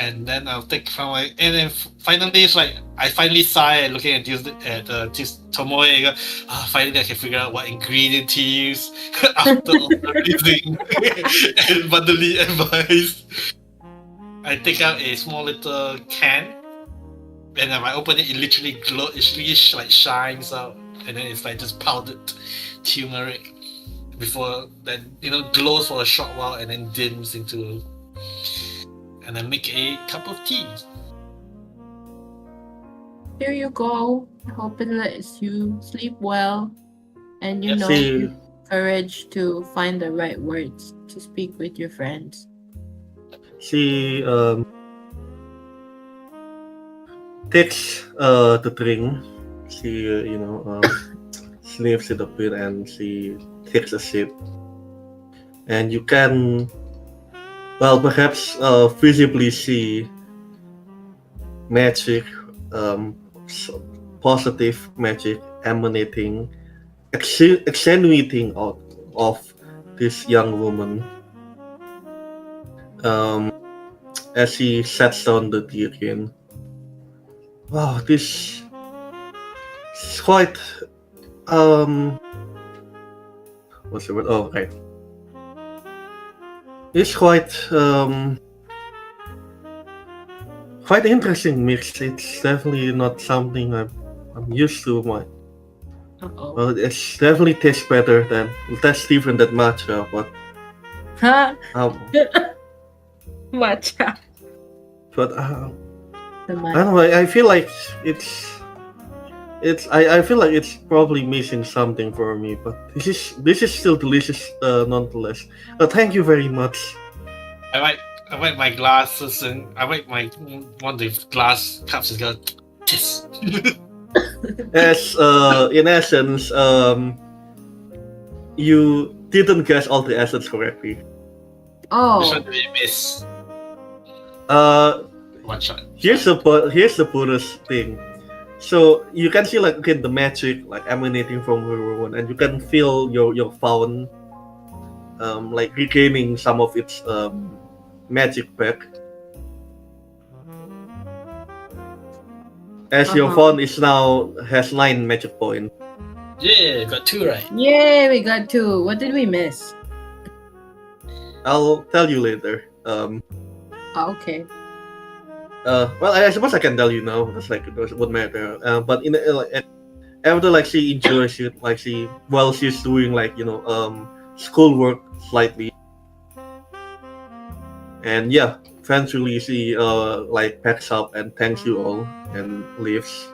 and then I'll take from and then finally it's like I finally sigh looking at Tomoe and go, finally I can figure out what ingredient to use after all the reading and motherly advice. I take out a small little can, and if I open it, it literally like shines out, and then it's like just powdered turmeric before that glows for a short while and then dims into, and then make a cup of tea. Here you go. I hope it lets you sleep well, and See, courage to find the right words to speak with your friends. she takes the drink. She sniffs it a bit and she takes a sip. And you can, well, perhaps visibly see magic, positive magic emanating, extenuating out of this young woman. As she sets down the tea again. Wow, this is quite what's the word? Oh, right. It's quite quite interesting mix. It's definitely not something I'm used to. Uh-oh. Well, it's definitely tastes better than that's different than matcha, but Huh? um, Matcha. but The I matcha. don't know. I feel like I feel like it's probably missing something for me, but this is still delicious nonetheless. Thank you very much. I wipe my glasses and I wipe my one of the glass cups and go this. As in essence, you didn't guess all the assets correctly. Which Oh. one do we miss? One shot. Here's the Buddhist thing. So you can see like the magic like emanating from her one, and you can feel your phone like regaining some of its magic back. As your phone is now has 9 magic points. Yeah, got 2 right. Yay, we got 2. What did we miss? I'll tell you later. Oh, okay. Well, I suppose I can tell you now. That's like it wouldn't matter. But in like after like she enjoys it, like while she's doing like schoolwork slightly, and yeah, eventually she like packs up and thanks you all and leaves.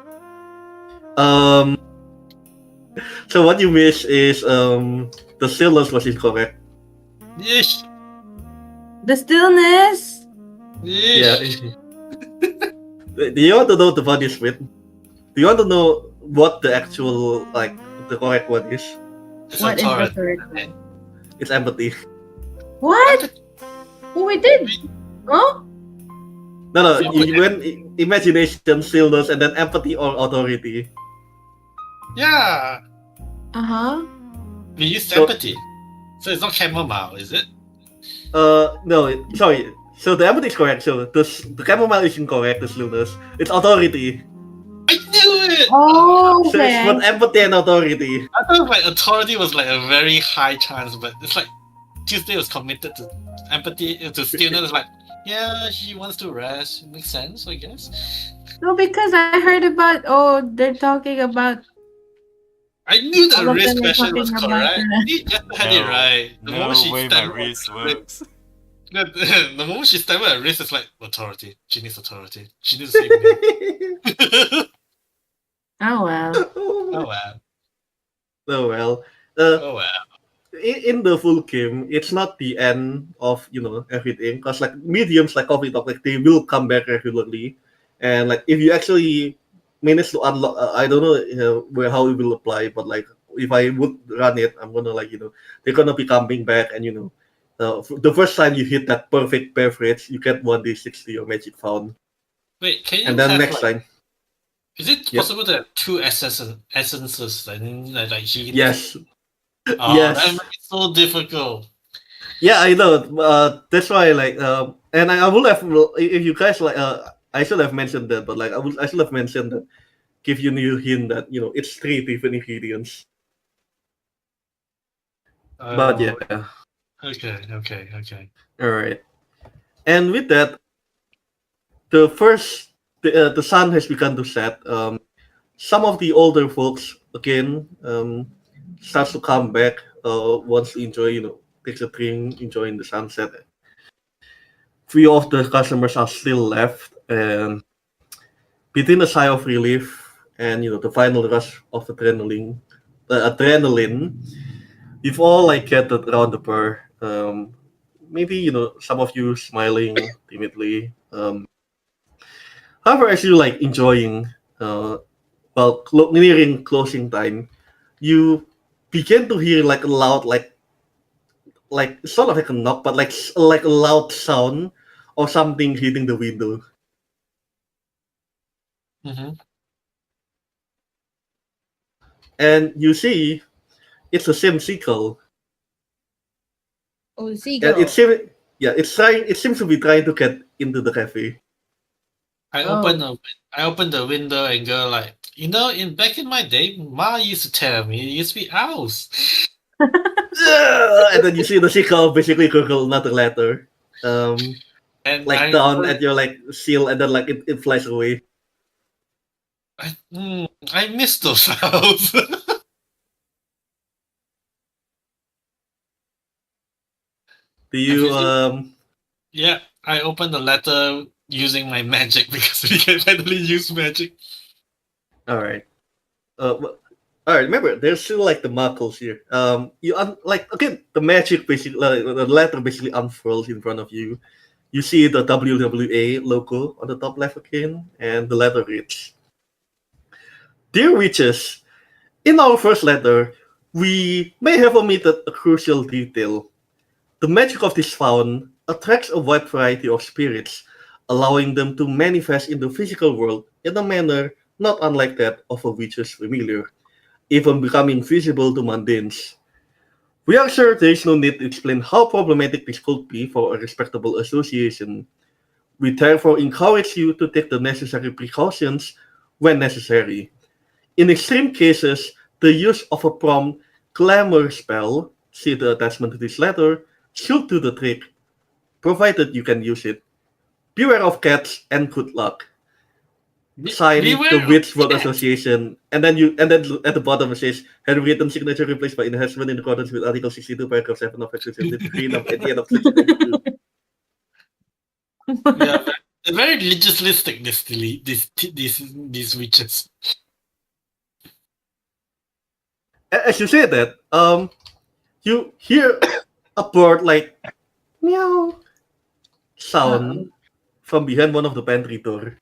So what you miss is the stillness was incorrect. Yeesh. The stillness? Yeah. Yeesh. Do you want to know the funny bit? Do you want to know what the actual like the correct one is? It's What is the torrent. correct one? It's empathy. What? Oh, we did. Oh? No, Yeah, you went imagination, stillness, and then empathy or authority. Yeah, Uh-huh. we used So- empathy. So it's not chamomile, is it? No, sorry. So the empathy is correct. So the chamomile is incorrect. The stillness. It's authority. I knew it! Oh, So it's both okay. empathy and authority. I thought like authority was like a very high chance, but it's like Tuesday was committed to empathy to stillness. It's like, yeah, she wants to rest. Makes sense, I guess. No, because I heard about, they're talking about, I knew the All of risk them are question was talking about correct. the- You just had it right. The No moment she way my stammered, wrist works. the moment she stammered at risk, it's like authority. She needs authority. She needs to save me. oh, well. Oh wow. Oh well. Oh wow. In the full game, it's not the end of everything. Because like mediums like Coffee Talk, like they will come back regularly, and like if you actually manage to unlock, I don't know how it will apply, but like if I would run it, I'm gonna they're gonna be coming back, and the first time you hit that perfect beverage, you get 1d6 to your magic found, Wait, can you and then have, next like, time, is it Yep. possible to have 2 essences and like she yes, Oh, yes. that makes it so difficult. Yeah, I know. That's why, like, and I would have, if you guys like, I should have mentioned that, but like, I should have mentioned that, give you a new hint that it's 3 different ingredients. But yeah, Okay. all right. And with that, the sun has begun to set. Some of the older folks again starts to come back. Wants to enjoy, takes a drink, enjoying the sunset. Few of the customers are still left, and between a sigh of relief and the final rush of adrenaline, you've all like gathered around the bar. Maybe some of you smiling timidly. However, as you like enjoying, while nearing closing time, you begin to hear like a loud like sort of like a knock, but like a loud sound or something hitting the window. Mm-hmm. And you see it's the same seagull. Oh, the And seagull. it seems to be trying to get into the cafe. I Oh. open the window and go like, back in my day, Ma used to tell me it used to be owls. And then you see the seagull basically gurgle another letter. And like down at your like seal, and then like it flies away. I miss those sounds. Do Have you you Yeah, I opened the letter using my magic because we can finally use magic. all right. All right. Remember, there's still like the markers here. Like again, the magic basically, the letter basically unfurls in front of you. You see the WWA logo on the top left again, and the letter reads, "Dear Witches, in our first letter, we may have omitted a crucial detail. The magic of this fountain attracts a wide variety of spirits, allowing them to manifest in the physical world in a manner not unlike that of a witch's familiar, even becoming visible to mundanes. We are sure there is no need to explain how problematic this could be for a respectable association. We therefore encourage you to take the necessary precautions when necessary. In extreme cases, the use of a prompt glamour spell, see the attachment to this letter, should do the trick, provided you can use it. Beware of cats and good luck. Signed, the Beware of Witch World cats. Association, and then at the bottom it says handwritten signature replaced by enhancement in accordance with Article 62, Paragraph 7 of Section 73 of 88 of 2022. Yeah, they're very religiously these witches. As you say that, you hear a bird like meow sound from behind one of the pantry door.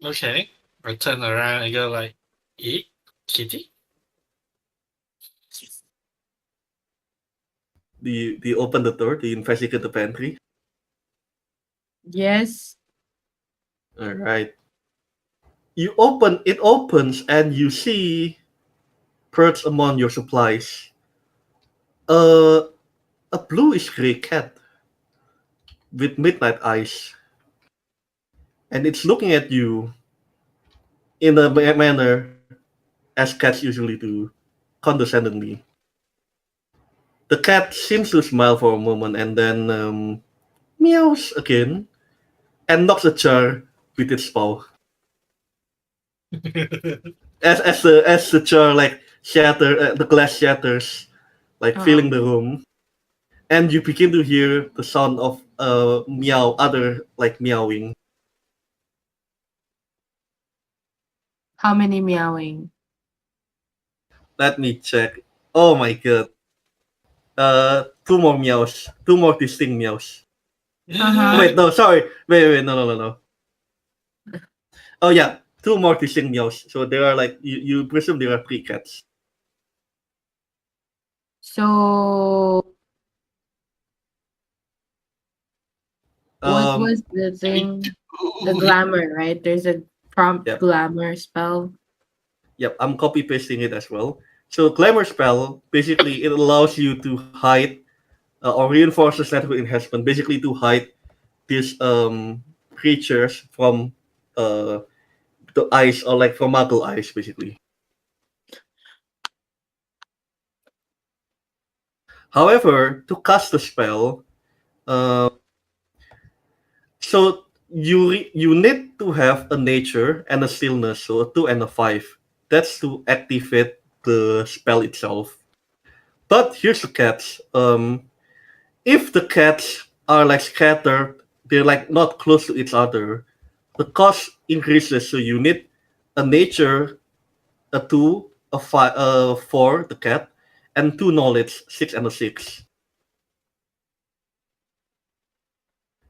Okay, I turn around and go like, "Eh, kitty?" Do you open the door? Do you investigate the pantry? Yes. All right. You open it opens and you see perched among your supplies uh, a bluish gray cat with midnight eyes, and it's looking at you in a manner as cats usually do, condescendingly. The cat seems to smile for a moment and then meows again and knocks a chair with its paw. As the chair like the glass shatters, like filling the room, and you begin to hear the sound of other like meowing. How many meowing? Let me check. Oh my god. Two more meows. Two more distinct meows. Wait, no, sorry. Wait, no. Oh yeah, two more distinct meows. So there are like you presume there are three cats. So what Um, was the thing? The glamour, right? There's a prompt Yep. glamour spell. yep, I'm copy pasting it as well. So glamour spell basically it allows you to hide or reinforces that enhancement, basically to hide these creatures from uh the eyes or like from muggle eyes, basically. However, to cast the spell, uh, so you need to have a nature and a stillness, so a 2 and a 5. That's to activate the spell itself. But here's the catch. If the cats are like scattered, they're like not close to each other, the cost increases. So you need a nature, a 2, a 5, 4, the cat, and 2 knowledge, 6 and a 6,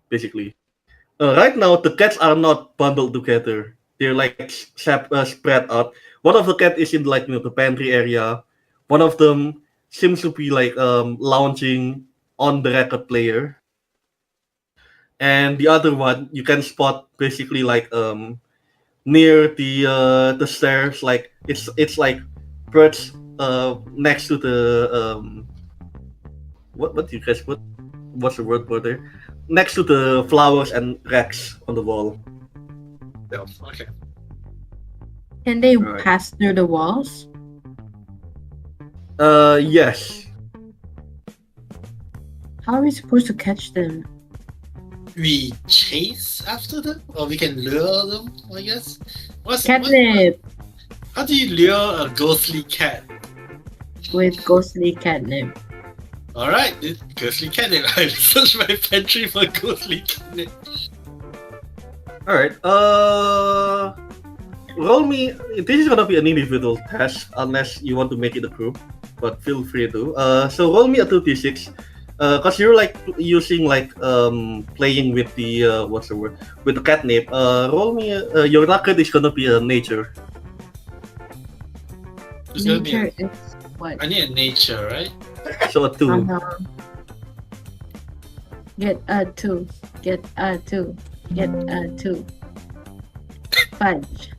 basically. Right now, the cats are not bundled together. They're like spread out. One of the cat is in like the pantry area. One of them seems to be like lounging on the record player, and the other one you can spot basically like near the stairs. Like it's like perched next to the what do you guys what's the word for there? Next to the flowers and racks on the wall. Yeah, okay. Can they Alright. pass through the walls? Yes. How are we supposed to catch them? We chase after them, or we can lure them. I guess. Catnip How do you lure a ghostly cat? with ghostly catnip. All right, ghostly catnip. I searched my pantry for ghostly catnip. Alright. Roll me. This is gonna be an individual task unless you want to make it a group, but feel free to. So roll me a 2d6. Cause you're like using like playing with the what's the word, with the catnip. Roll me. Your rocket is gonna be a nature. It's gonna be. Nature is what? I need a nature, right? So a 2. Get a 2. Get a 2. Get a 2. Fudge.